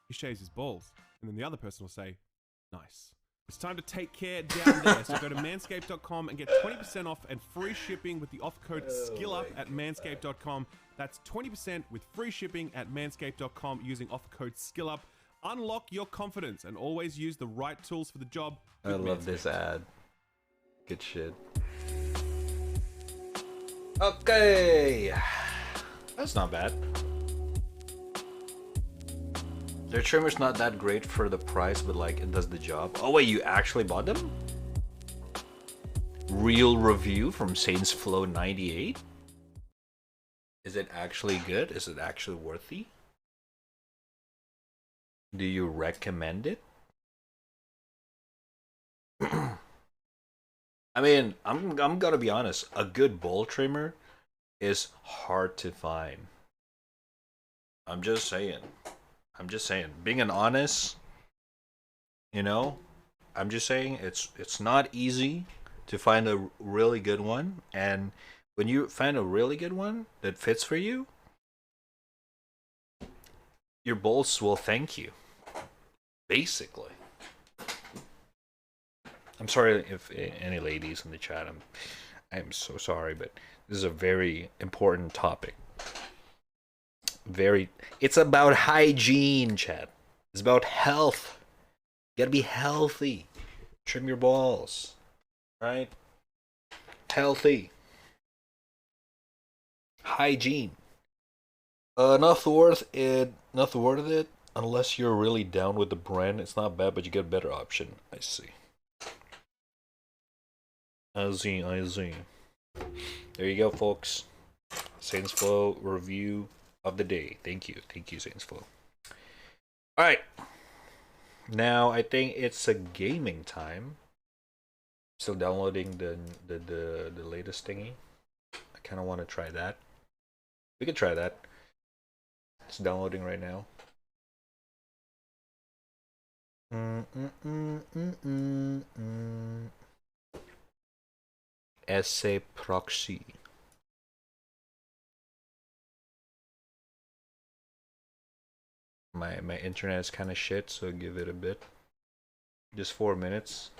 "He shaves his balls." And then the other person will say, "Nice." It's time to take care down there. So go to manscaped.com and get 20% off and free shipping with the offer code SKILLUP at manscaped.com. That's 20% with free shipping at manscaped.com using offer code SKILLUP. Unlock your confidence and always use the right tools for the job. I love this ad. Good shit. Okay. That's not bad. Their trimmer's not that great for the price, but like it does the job. Oh wait, you actually bought them? Real review from Saints Flow 98? Is it actually good? Is it actually worthy? Do you recommend it? I mean, I'm gonna be honest. A good ball trimmer is hard to find. I'm just saying. Being an honest, you know, I'm just saying it's not easy to find a really good one, and when you find a really good one that fits for you, your balls will thank you. Basically. I'm sorry if any ladies in the chat. I'm so sorry, but this is a very important topic. It's about hygiene, chat. It's about health. You gotta be healthy. Trim your balls, right? Healthy. Hygiene. Not worth it unless you're really down with the brand. It's not bad, but you get a better option. I see. I see. There you go, folks. Saints Flow review of the day. Thank you, Saints Flow. All right, now I think it's a gaming time. Still downloading the latest thingy. I kind of want to try that. We could try that. It's downloading right now. Essay proxy. My internet is kind of shit, so give it a bit. Just 4 minutes.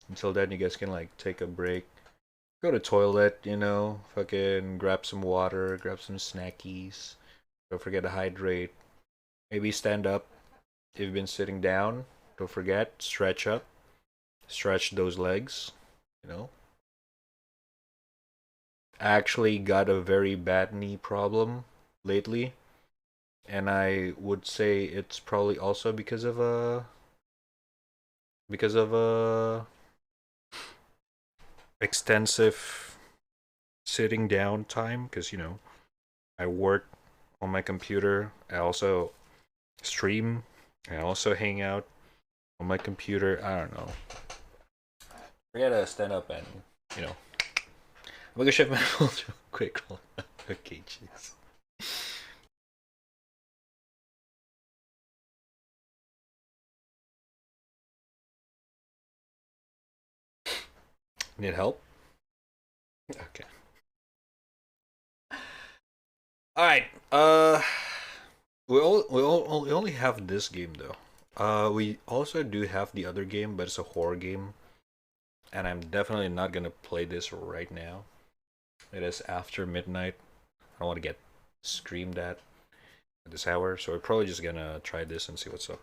Until then, you guys can like take a break, go to toilet, you know, fucking grab some water, grab some snackies. Don't forget to hydrate. Maybe stand up if you've been sitting down. Don't forget, stretch up, stretch those legs, you know. I actually got a very bad knee problem lately. And I would say it's probably also because of extensive sitting down time, because you know I work on my computer, I also stream, I also hang out on my computer. I don't know. We gotta stand up and, you know, I'm gonna shift my phone real quick. Okay, jeez. Need help? Okay. All right. We only have this game though. We also do have the other game, but it's a horror game, and I'm definitely not gonna play this right now. It is after midnight. I don't want to get screamed at this hour, so we're probably just gonna try this and see what's up.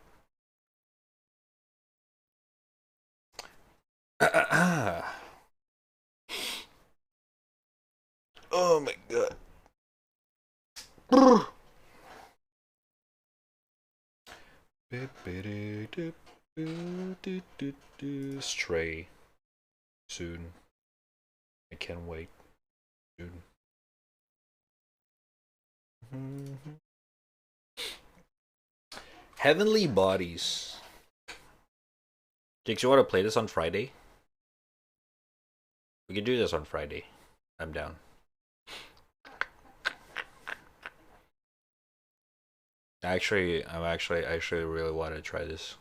Oh my god. Stray soon. I can't wait. Soon. Heavenly Bodies. Jake, you want to play this on Friday? We can do this on Friday. I'm down. I actually really want to try this.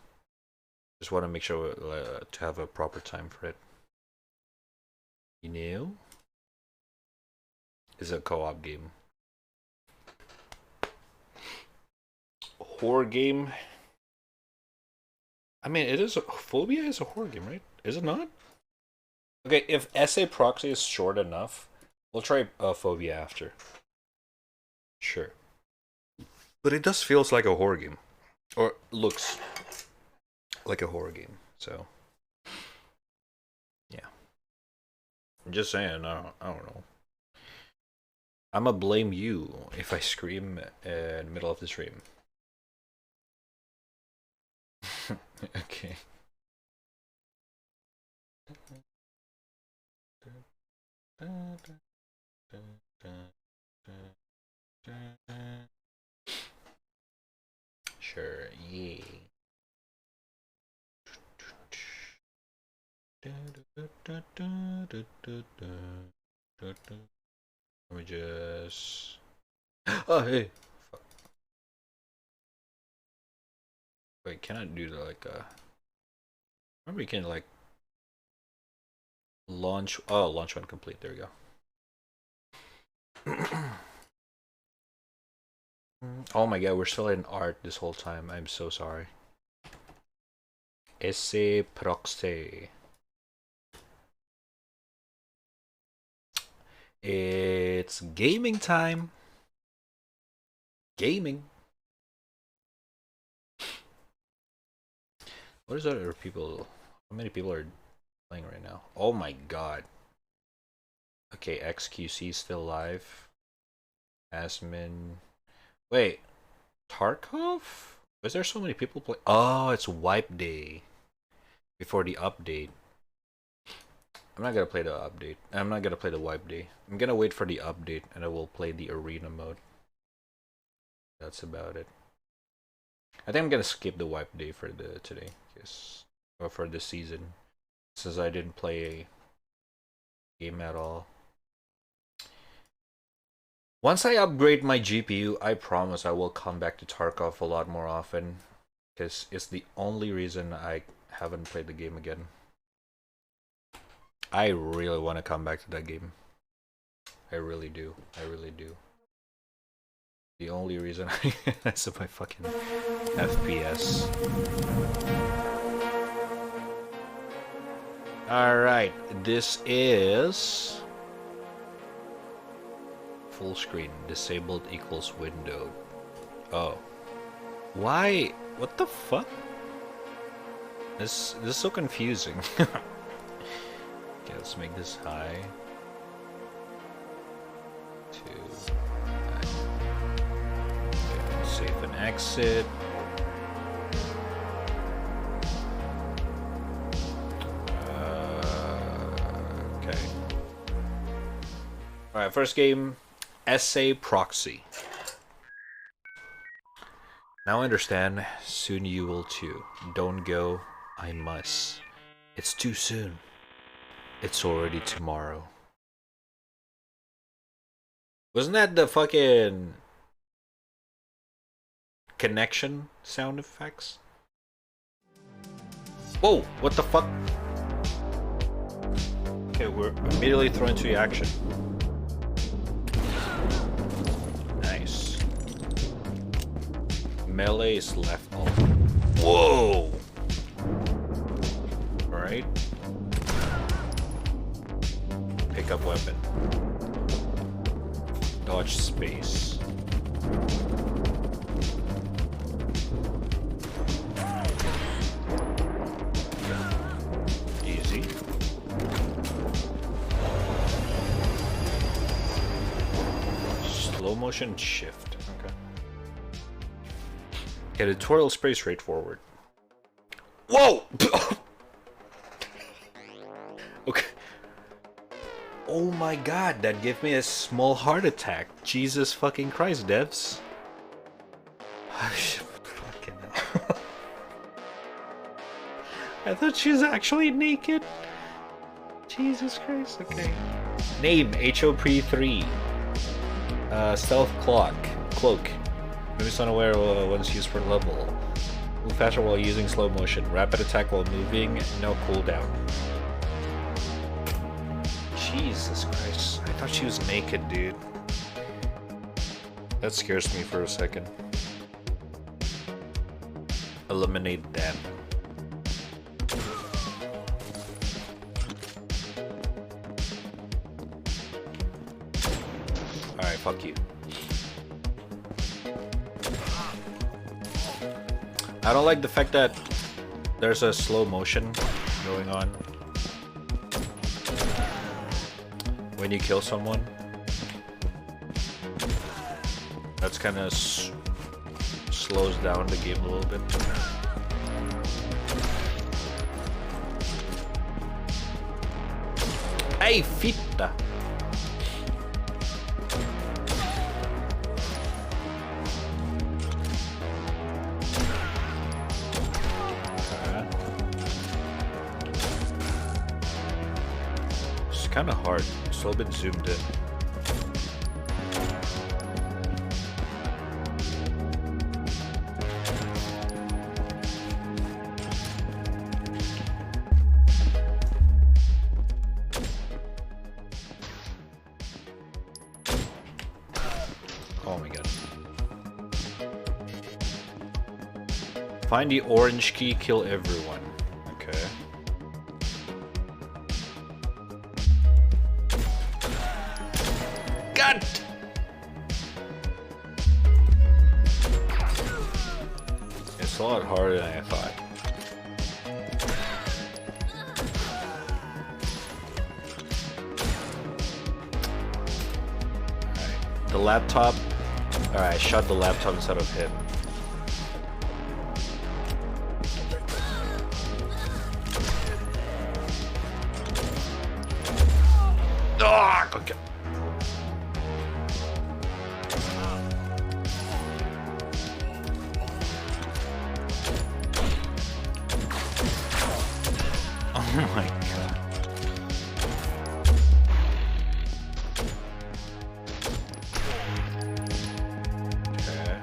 Just want to make sure to have a proper time for it. You know? It's a co-op game. Horror game. I mean, it is Phobia is a horror game, right? Is it not? Okay, if SA Proxy is short enough, we'll try Phobia after. Sure. But it does feels like a horror game. Or looks like a horror game, so yeah. I'm just saying, I don't know. I'ma blame you if I scream in the middle of the stream. Okay. Sure, yeah. Let me just... Oh, hey! Fuck. Wait, can I do the, like, remember you can, like, launch... Oh, launch when complete. There we go. Oh my god, we're still in art this whole time. I'm so sorry. Esse proxy. It's gaming time. Gaming. What is other people? How many people are playing right now? Oh my god. Okay, XQC still live. Asmin. Wait, Tarkov? Was there so many people play? Oh, it's wipe day before the update. I'm not gonna play the update. I'm not gonna play the wipe day. I'm gonna wait for the update and I will play the arena mode. That's about it. I think I'm gonna skip the wipe day for the today, yes, or for this season, since I didn't play a game at all. Once I upgrade my GPU, I promise I will come back to Tarkov a lot more often, because it's the only reason I haven't played the game again. I really want to come back to that game. I really do. I really do. The only reason I mess up my fucking FPS. Alright, this is... full screen, disabled equals windowed. Oh. Why? What the fuck? This is so confusing. Okay, let's make this high. 2. Okay, save and exit. Okay. Alright, first game. SA Proxy. Now I understand. Soon you will too. Don't go. I must. It's too soon. It's already tomorrow. Wasn't that the fucking connection sound effects? Whoa, what the fuck? Okay, we're immediately thrown into action. Nice. Melee is left alt. Whoa! Alright. Pick up weapon. Dodge space. Easy. Slow motion shift. Okay. Okay, the tutorial is pretty straightforward. Whoa! Okay. Oh my god, that gave me a small heart attack. Jesus fucking Christ, devs. Fucking hell. I thought she was actually naked. Jesus Christ, okay. Name, HOP3. Stealth Cloak. Moves unaware once used per level. Move faster while using slow motion. Rapid attack while moving, no cooldown. Jesus Christ. I thought she was naked, dude. That scares me for a second. Eliminate them. Alright, fuck you. I don't like the fact that there's a slow motion going on when you kill someone. That's kind of slows down the game a little bit. Hey, fitta! It's kind of hard. It's a little bit zoomed in. Oh my god. Find the orange key, kill everyone. Okay. God! It's a lot harder than I thought. Alright. The laptop. Alright, I shot the laptop instead of him. Ah, okay. Oh my god. Okay.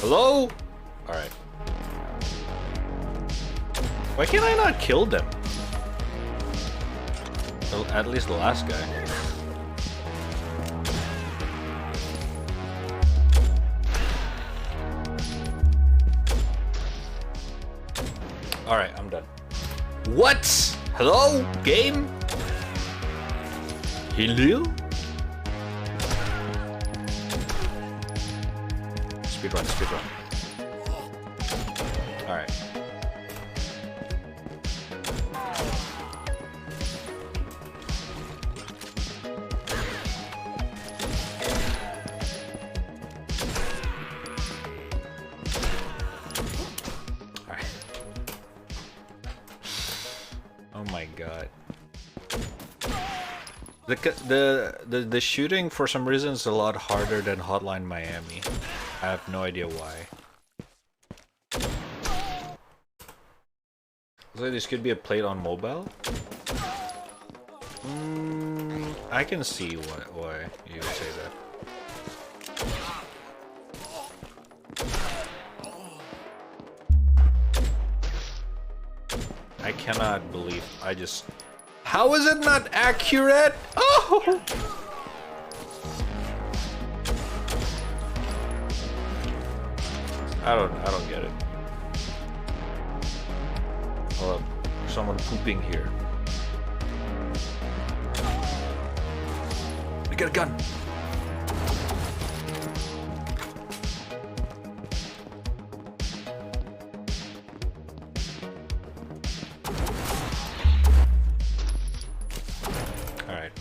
Hello? Alright. Why can't I not kill them? Well, at least the last guy. Alright, I'm done. What? Hello? Game? Hello? Speedrun, speedrun. Alright. Oh my god. The shooting for some reason is a lot harder than Hotline Miami. I have no idea why. So this could be a plate on mobile? I can see why you would say that. I cannot believe I just... How is it not accurate? Oh! I don't get it. Hold up. Someone pooping here. I got a gun. Alright.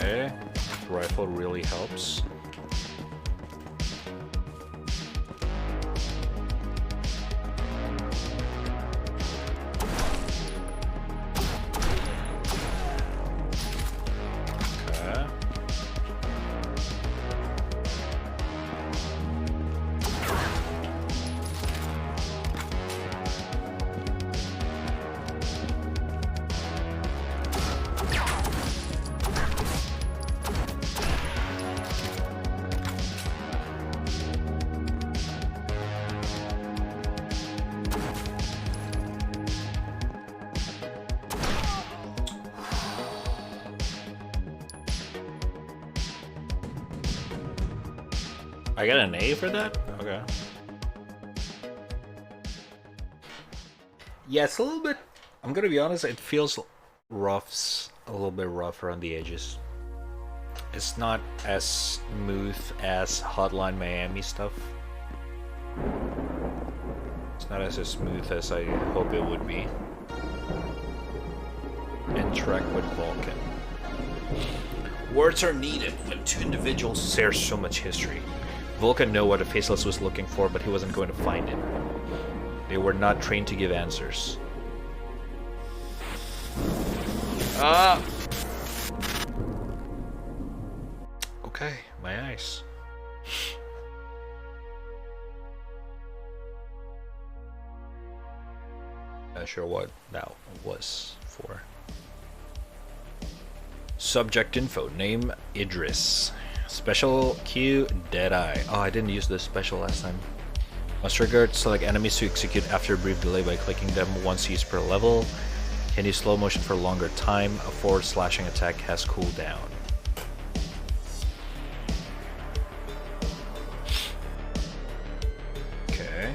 Okay. Rifle really helps. I got an A for that? Okay. Yeah, it's a little bit... I'm gonna be honest, it feels rough, a little bit rough around the edges. It's not as smooth as Hotline Miami stuff. It's not as smooth as I hope it would be. Interact with Vulcan. Words are needed when two individuals share so much history. Vulcan knew what a Faceless was looking for, but he wasn't going to find it. They were not trained to give answers. Okay, my eyes. Not sure what that was for. Subject info. Name Idris. Special Q Deadeye. Oh, I didn't use this special last time. Must trigger to select enemies to execute after a brief delay by clicking them once used per level. Can use slow motion for a longer time. A forward slashing attack has cooldown. Okay.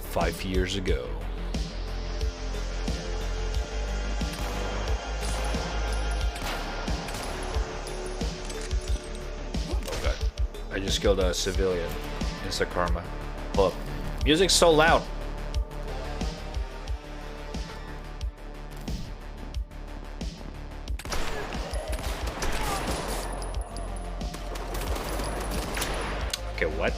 5 years ago. I just killed a civilian. Insta karma. Hold up. Music's so loud. Okay, what?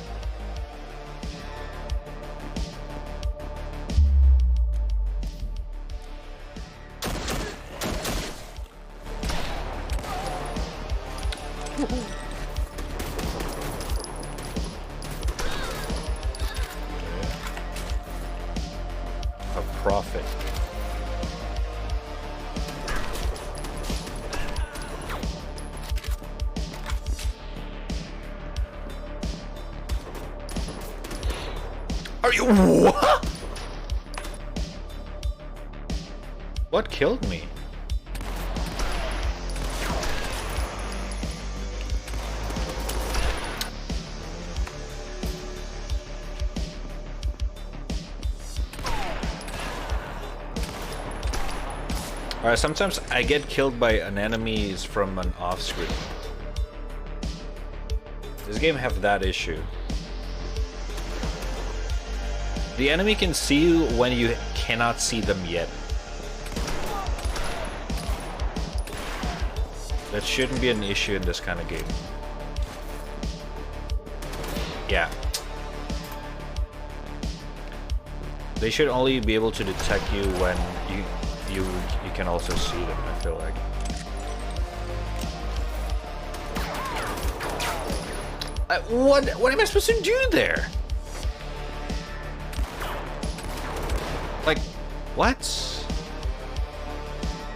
Profit. Are you what? What killed me? Alright, sometimes I get killed by an enemies from an off screen. This game have that issue. The enemy can see you when you cannot see them yet. That shouldn't be an issue in this kind of game. Yeah. They should only be able to detect you when you can also see them, I feel like. What am I supposed to do there? Like, what?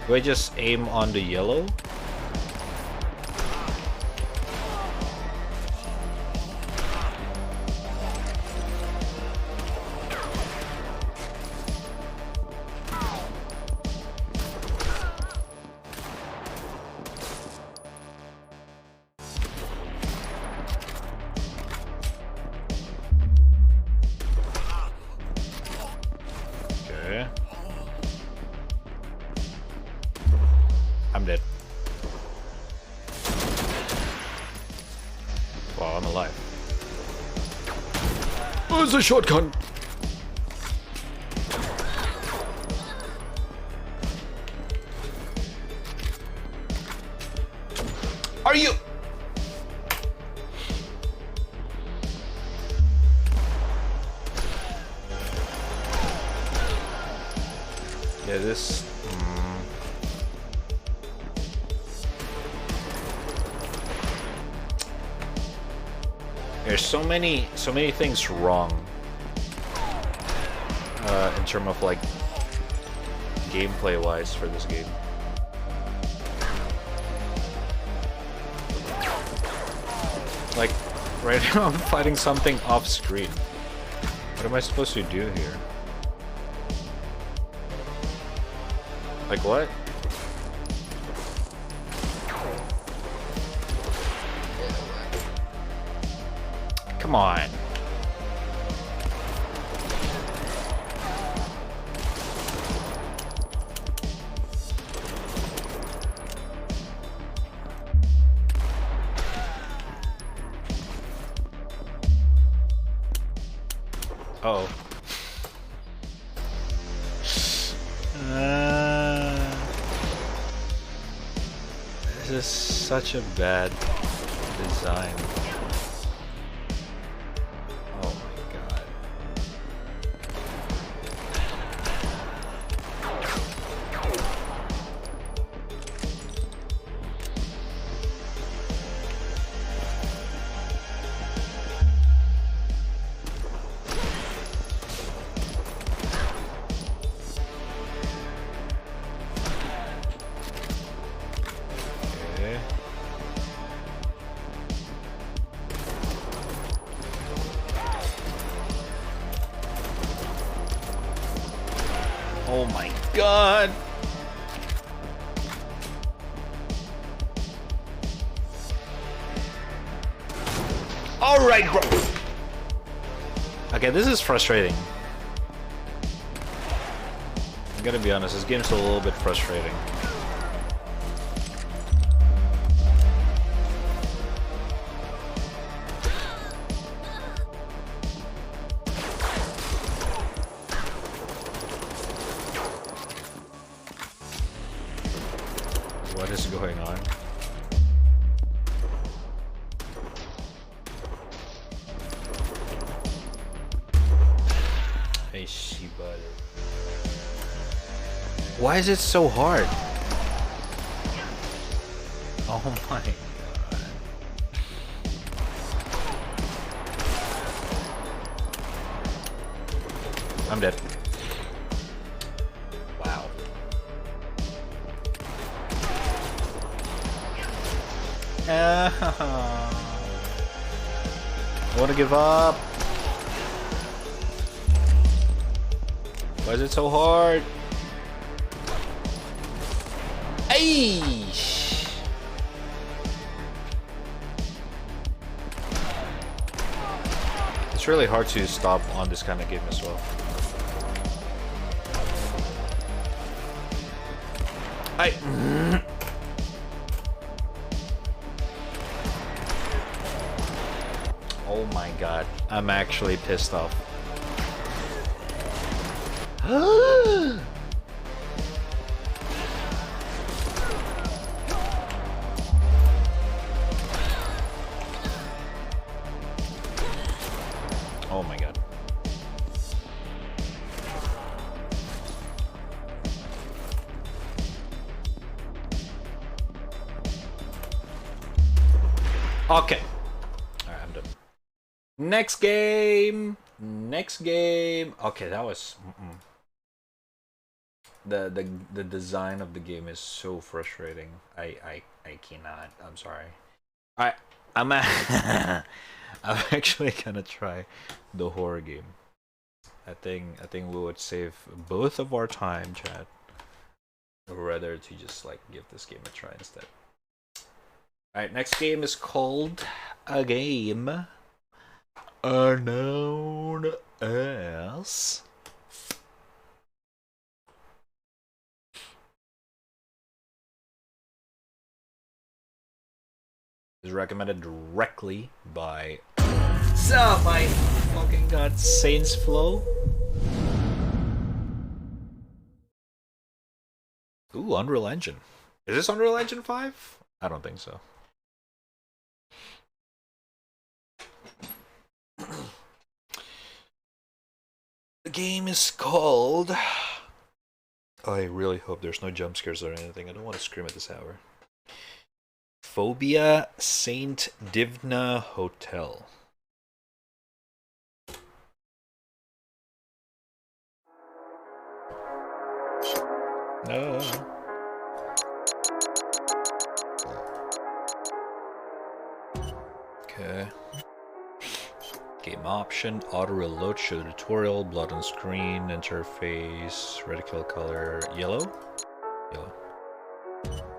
Do I just aim on the yellow? I'm dead. Wow, I'm alive. Oh, it's a shotgun! Are you... Yeah, this... There's so many things wrong in terms of like gameplay wise for this game. Like right now I'm fighting something off screen. What am I supposed to do here? Like what? Come on. Oh. This is such a bad design. Oh my god. Okay. Oh my god! Alright, bro! Okay, this is frustrating. I gotta be honest, this game's a little bit frustrating. What is going on? Hey, she butter. Why is it so hard? Oh my god. I'm dead. Wow. I want to give up. Why is it so hard? Aish. It's really hard to stop on this kind of game as well. Oh my god, I'm actually pissed off. Oh my god. Okay. Alright, I'm done. Next game. Next game. Okay, that was the design of the game is so frustrating. I cannot. I'm sorry. I'm I'm actually gonna try the horror game. I think we would save both of our time, chat. Or rather to just like give this game a try instead. Alright, next game is called a game known as is recommended directly by oh my fucking god, Saints Flow. Ooh, Unreal Engine. Is this Unreal Engine 5? I don't think so. The game is called... I really hope there's no jump scares or anything. I don't want to scream at this hour. Phobia Saint Divna Hotel. No. Okay. Game option, auto reload, show tutorial, blood on screen, interface, reticle color, yellow? Yellow.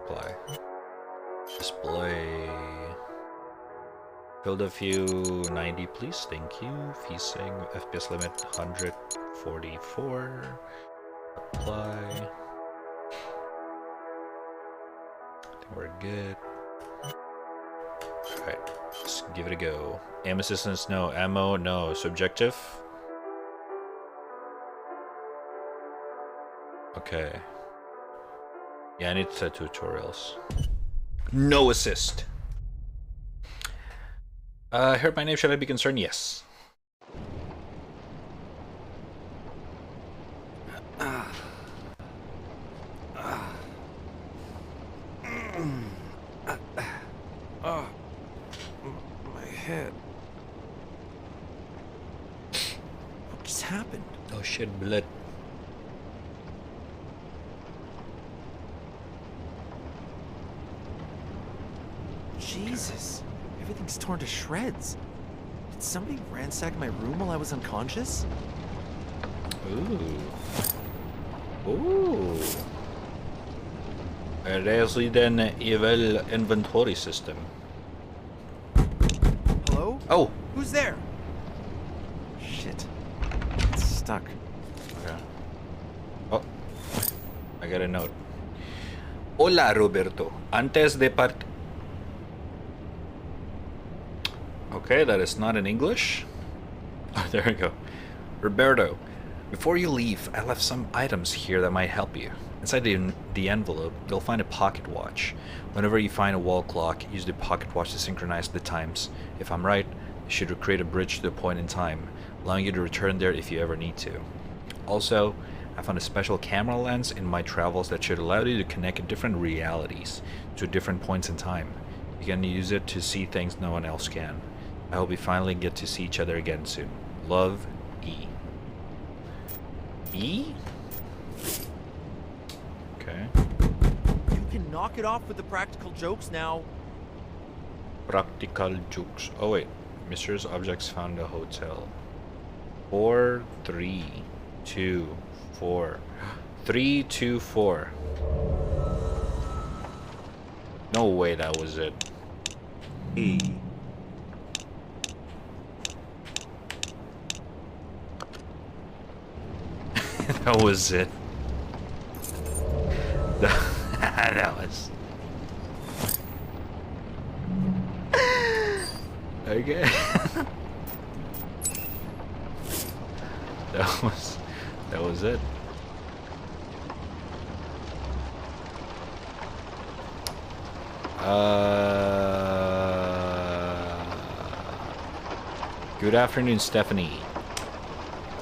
Apply. Display. Build a few 90, please. Thank you. Feasting. FPS limit 144. Apply. I think we're good. Alright, let's give it a go. Aim assistance, no. Ammo, no. Subjective. Okay. Yeah, I need set tutorials. No assist. Heard my name, should I be concerned? Yes. My head. What just happened? Oh shit, blood. Jesus. Everything's torn to shreds. Did somebody ransack my room while I was unconscious? Ooh. Ooh. A Resident Evil inventory system. Hello? Oh! Who's there? Shit. It's stuck. Okay. Oh. I got a note. Hola, Roberto. Antes de part... Okay, that is not in English. Oh, there we go. Roberto, before you leave, I left some items here that might help you. Inside the envelope, you'll find a pocket watch. Whenever you find a wall clock, use the pocket watch to synchronize the times. If I'm right, it should create a bridge to the point in time, allowing you to return there if you ever need to. Also, I found a special camera lens in my travels that should allow you to connect different realities to different points in time. You can use it to see things no one else can. I hope we finally get to see each other again soon. Love, E. E? Okay. You can knock it off with the practical jokes now. Practical jokes. Oh wait. Mysterious objects found a hotel. 4, 3, 2, 4. 3, 2, 4. No way that was it. E. That was it. That was... Okay. That was it. Good afternoon, Stephanie.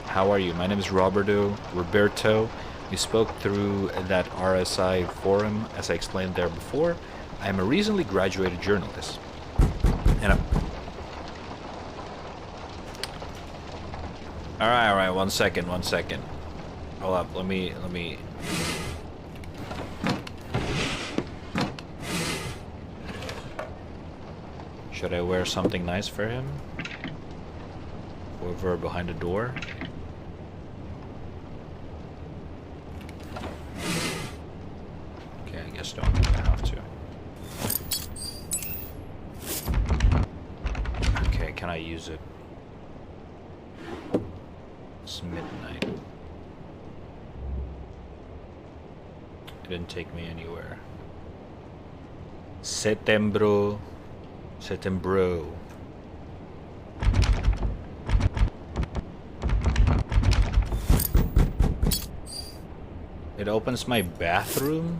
How are you? My name is Roberto. We spoke through that RSI forum, as I explained there before. I am a recently graduated journalist. And Alright, one second. Hold up, let me... Should I wear something nice for him? Over behind the door? Okay, I guess don't have to. Okay, can I use it? It's midnight. It didn't take me anywhere. Setembro. It opens my bathroom?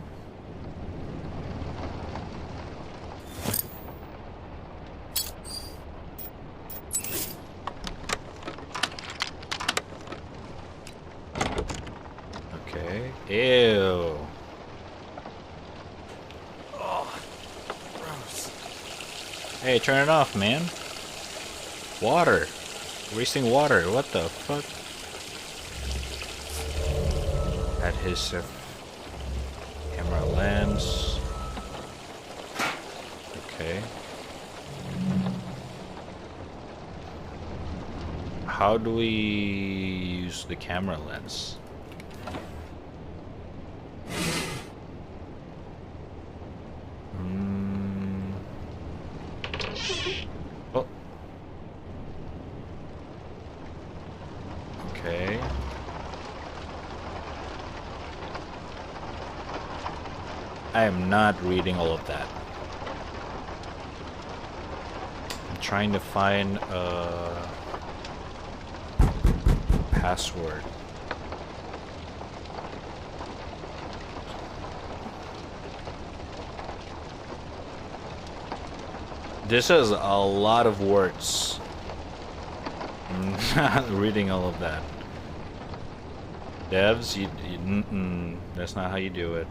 Okay. Ew. Oh, gross. Hey, turn it off, man. Water. Wasting water. What the fuck? Adhesive. Camera lens. Okay. How do we use the camera lens? Oh. I am not reading all of that. I'm trying to find a password. This is a lot of words. I'm not reading all of that. Devs, that's not how you do it.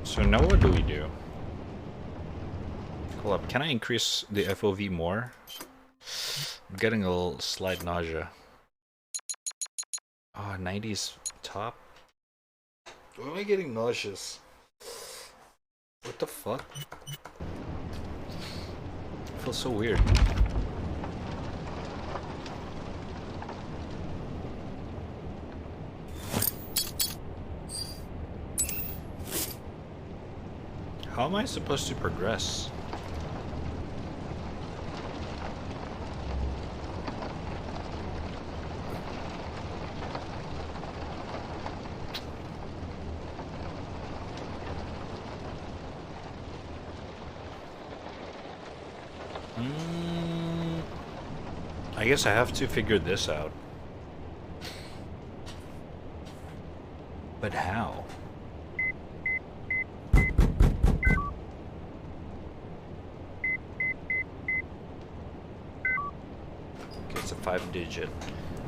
So now what do we do? Hold up, can I increase the FOV more? I'm getting a little slight nausea. Oh, 90's top? Why am I getting nauseous? What the fuck? It feels so weird. How am I supposed to progress? I guess I have to figure this out. But how? Okay, it's a 5-digit.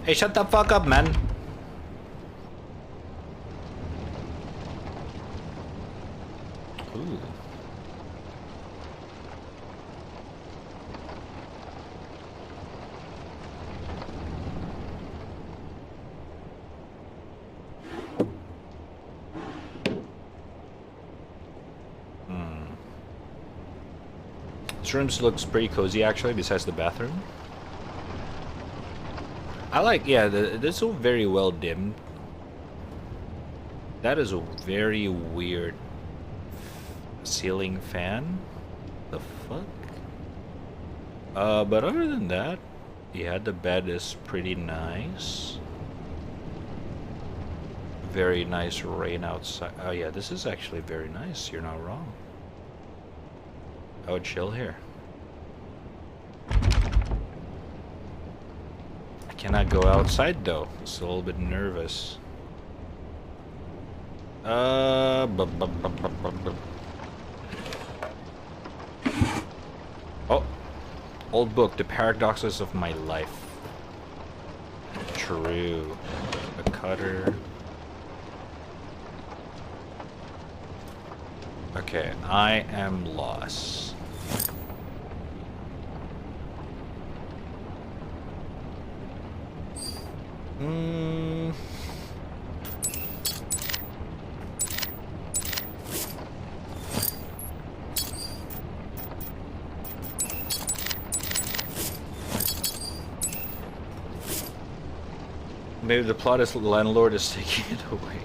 Hey, shut the fuck up, man! Ooh. This room looks pretty cozy actually, besides the bathroom. I like, yeah, this is very well dimmed. That is a very weird ceiling fan. The fuck? But other than that, yeah, the bed is pretty nice. Very nice rain outside. Oh yeah, this is actually very nice. You're not wrong. I would chill here. I cannot go outside though. It's a little bit nervous. Oh, old book, The Paradoxes of My Life. True. A cutter. Okay, I am lost. Maybe the plot is the landlord is taking it away.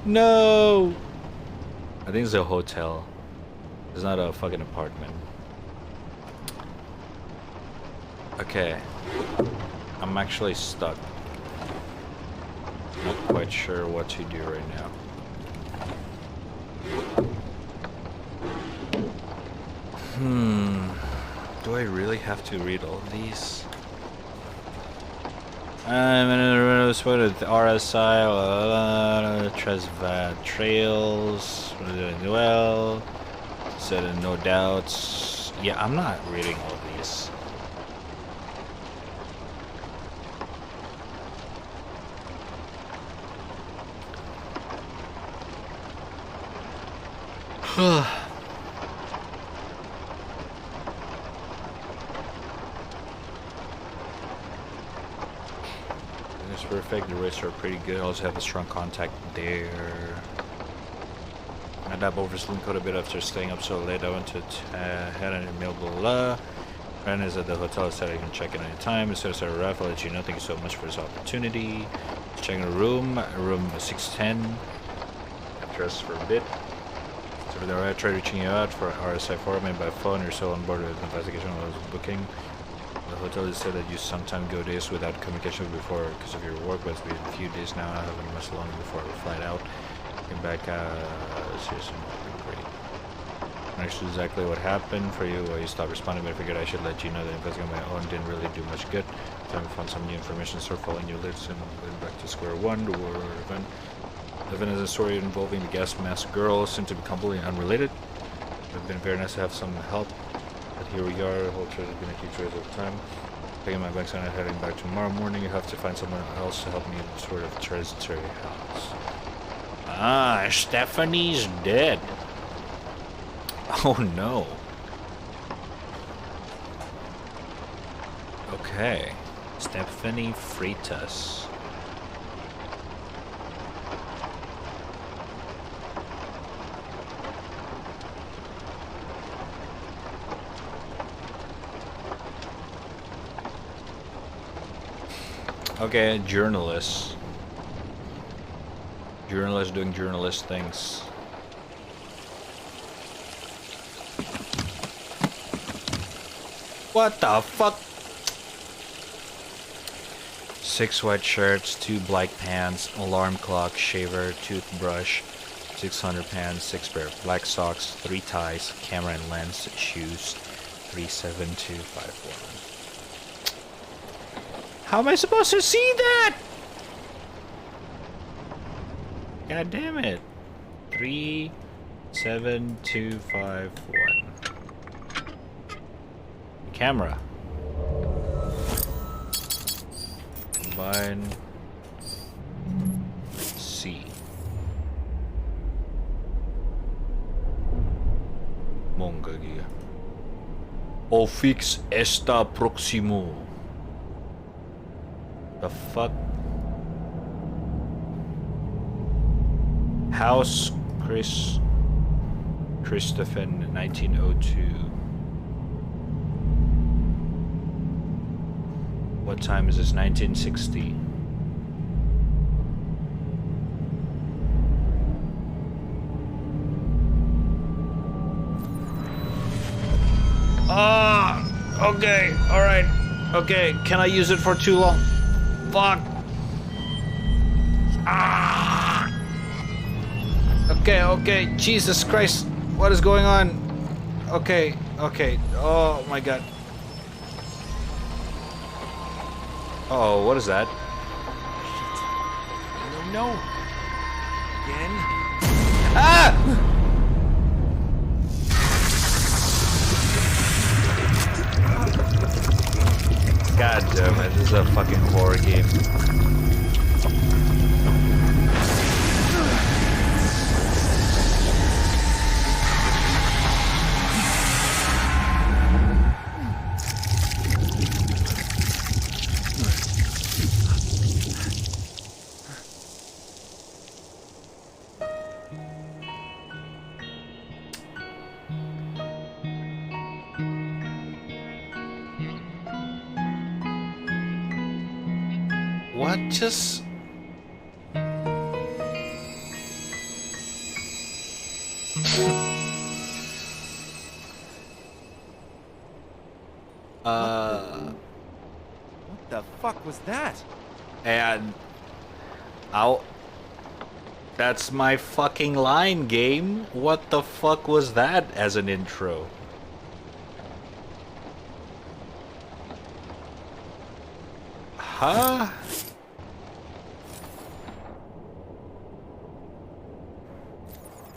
No! I think it's a hotel. It's not a fucking apartment. Okay. I'm actually stuck. Not quite sure what to do right now. Do I really have to read all of these? I'm in a room with RSI, Trails, doing well, said no doubts. Yeah, I'm not reading all of these. It's perfect. The rates are pretty good. I also have a strong contact there. My dad overslept quite a bit after staying up so late. I went to head on email blah. Friend is at the hotel. Said I can check in any time. Instead of starting I'll let you know. Thank you so much for this opportunity. Checking a room 610. Got dressed for a bit. So if I try reaching you out for RSI format by phone, you're still on board with the investigation I was booking. The hotel has said that you sometimes go days without communication before because of your work, but it's been a few days now. I haven't much longer before I flight out. Get back, seriously, great. Actually, exactly what happened for you. Well, you stopped responding, but I figured I should let you know that investigating my own didn't really do much good. So I found some new information, start following your lips and went back to square one. The war event. The event is a story involving the gas mask girl, seemed to be completely unrelated. It would have been very nice to have some help. But here we are, the whole trip has been a huge waste of time. Taking my bags and heading back tomorrow morning. You have to find someone else to help me in sort of treasury house. Ah, Stephanie's dead. Oh no. Okay. Stephanie Freitas. Okay, journalists. Journalists doing journalist things. What the fuck? 6 white shirts, 2 black pants, alarm clock, shaver, toothbrush, 600 pants, 6 pair of black socks, 3 ties, camera and lens, shoes, 37251. How am I supposed to see that? God damn it. 37251. Camera. Combine. C. Mongagia. O fix está próximo. The fuck? House Christopher 1902. What time is this? 1960. Ah, okay, alright. Okay, can I use it for too long? Fuck. Ah. Okay, Jesus Christ. What is going on? Okay. Oh my god. Oh, what is that? No. Again? Ah! God damn it, this is a fucking horror game. What just... What the fuck was that? And... Ow. That's my fucking line, game. What the fuck was that as an intro? Huh?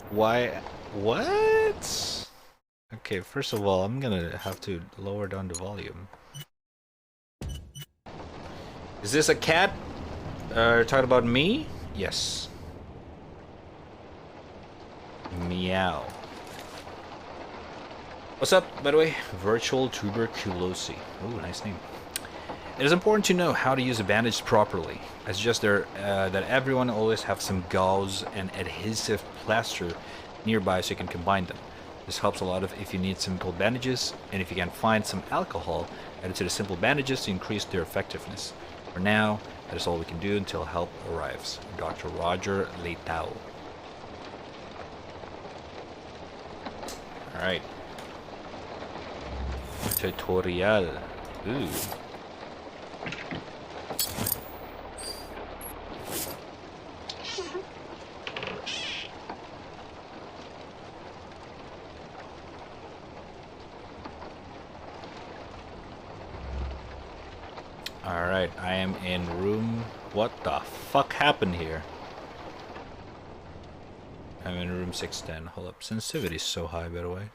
Why? What? Okay, first of all, I'm gonna have to lower down the volume. Is this a cat? Talking about me? Yes. Meow. What's up, by the way? Virtual tuberculosis. Ooh, nice name. It is important to know how to use a bandage properly. I suggest that everyone always have some gauze and adhesive plaster nearby so you can combine them. This helps a lot if you need simple bandages, and if you can find some alcohol added to the simple bandages to increase their effectiveness. For now, that is all we can do until help arrives. Dr. Roger Leitao. Alright. Tutorial. Ooh. Alright, I am in room... What the fuck happened here? I'm in room 610. Hold up, sensitivity is so high, by the way.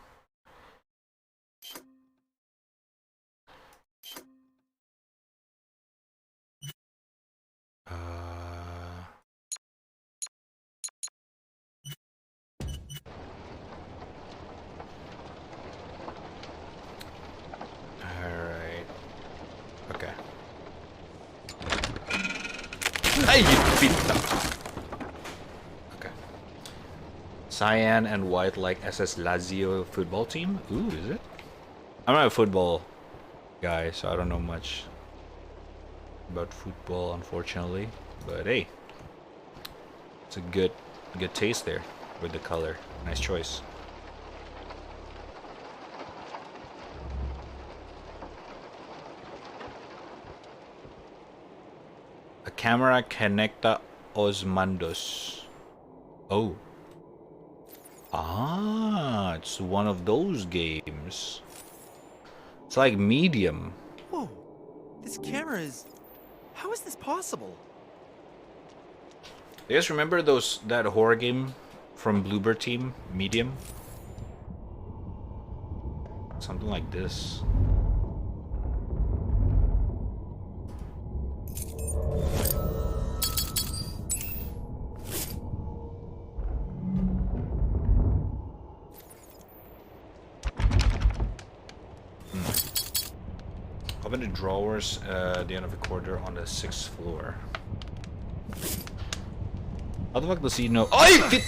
Alright. Okay. Hey, you beat them. Okay. Cyan and white like SS Lazio football team? Ooh, is it? I'm not a football guy, so I don't know much about football, unfortunately. But hey, it's a good taste there with the color. Nice choice. A camera conecta Osmandos. Oh. Ah, it's one of those games. It's like Medium. Whoa, this camera is... How is this possible? You guys remember that horror game from Bloober Team, Medium? Something like this. Open the drawers at the end of the corridor on the 6th floor. How the fuck does he know? Oh, fit!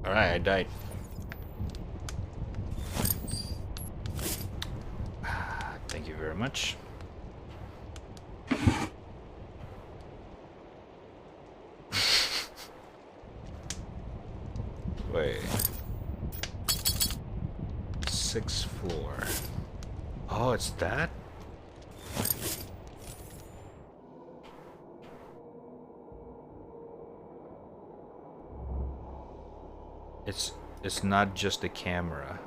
Alright, I died. Thank you very much. Wait. 6th floor. Oh, it's that? It's not just a camera.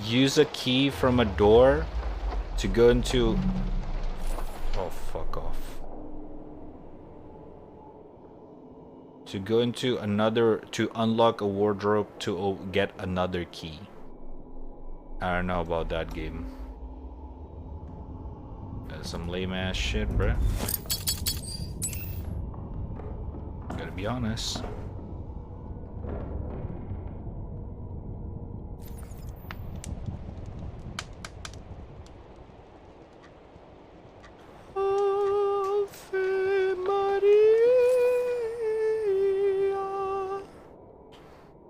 Use a key from a door to go into... Oh, fuck off. To go into another... To unlock a wardrobe to get another key. I don't know about that game. That's some lame ass shit, bruh. Gotta be honest.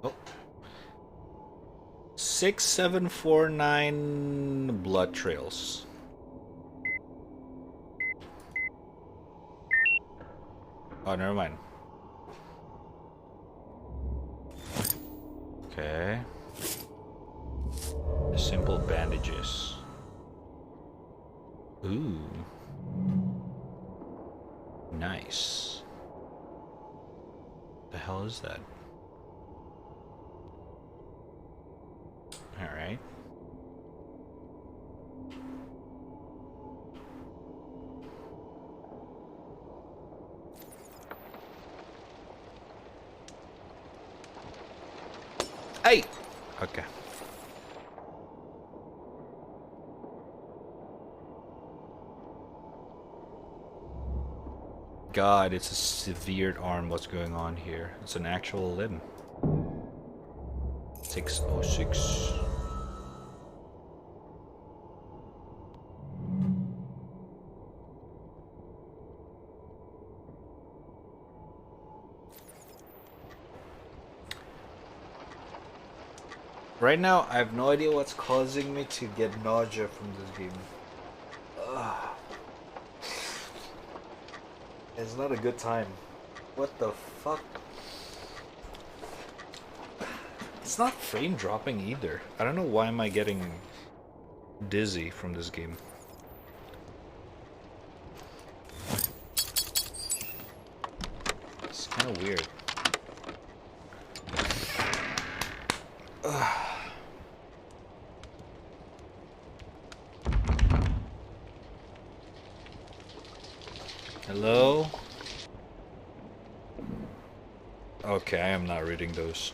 Oh. 6749 blood trails. Oh, never mind. Okay. Simple bandages. Ooh. Nice. The hell is that? All right. Hey. Okay. God, it's a severed arm. What's going on here? It's an actual limb. 606. Right now, I have no idea what's causing me to get nausea from this game. Ugh. It's not a good time. What the fuck? It's not frame dropping either. I don't know why am I getting dizzy from this game. It's kind of weird. Ugh. Hello? Okay, I am not reading those.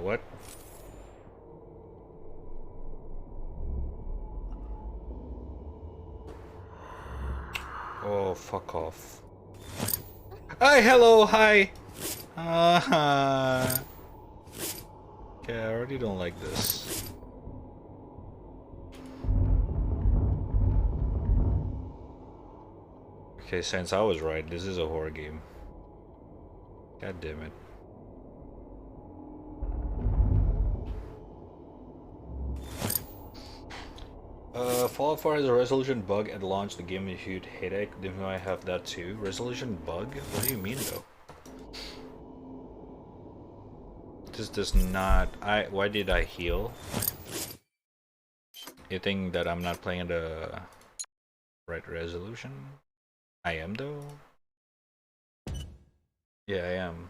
What? Oh, fuck off. Hi, hello, hi! Okay, I already don't like this. Okay, since I was right, this is a horror game. God damn it. Fallout 4 has a resolution bug at launch. The game is a huge headache. Didn't I have that too? Resolution bug? What do you mean though? This does not... Why did I heal? You think that I'm not playing the right resolution? I am though? Yeah, I am.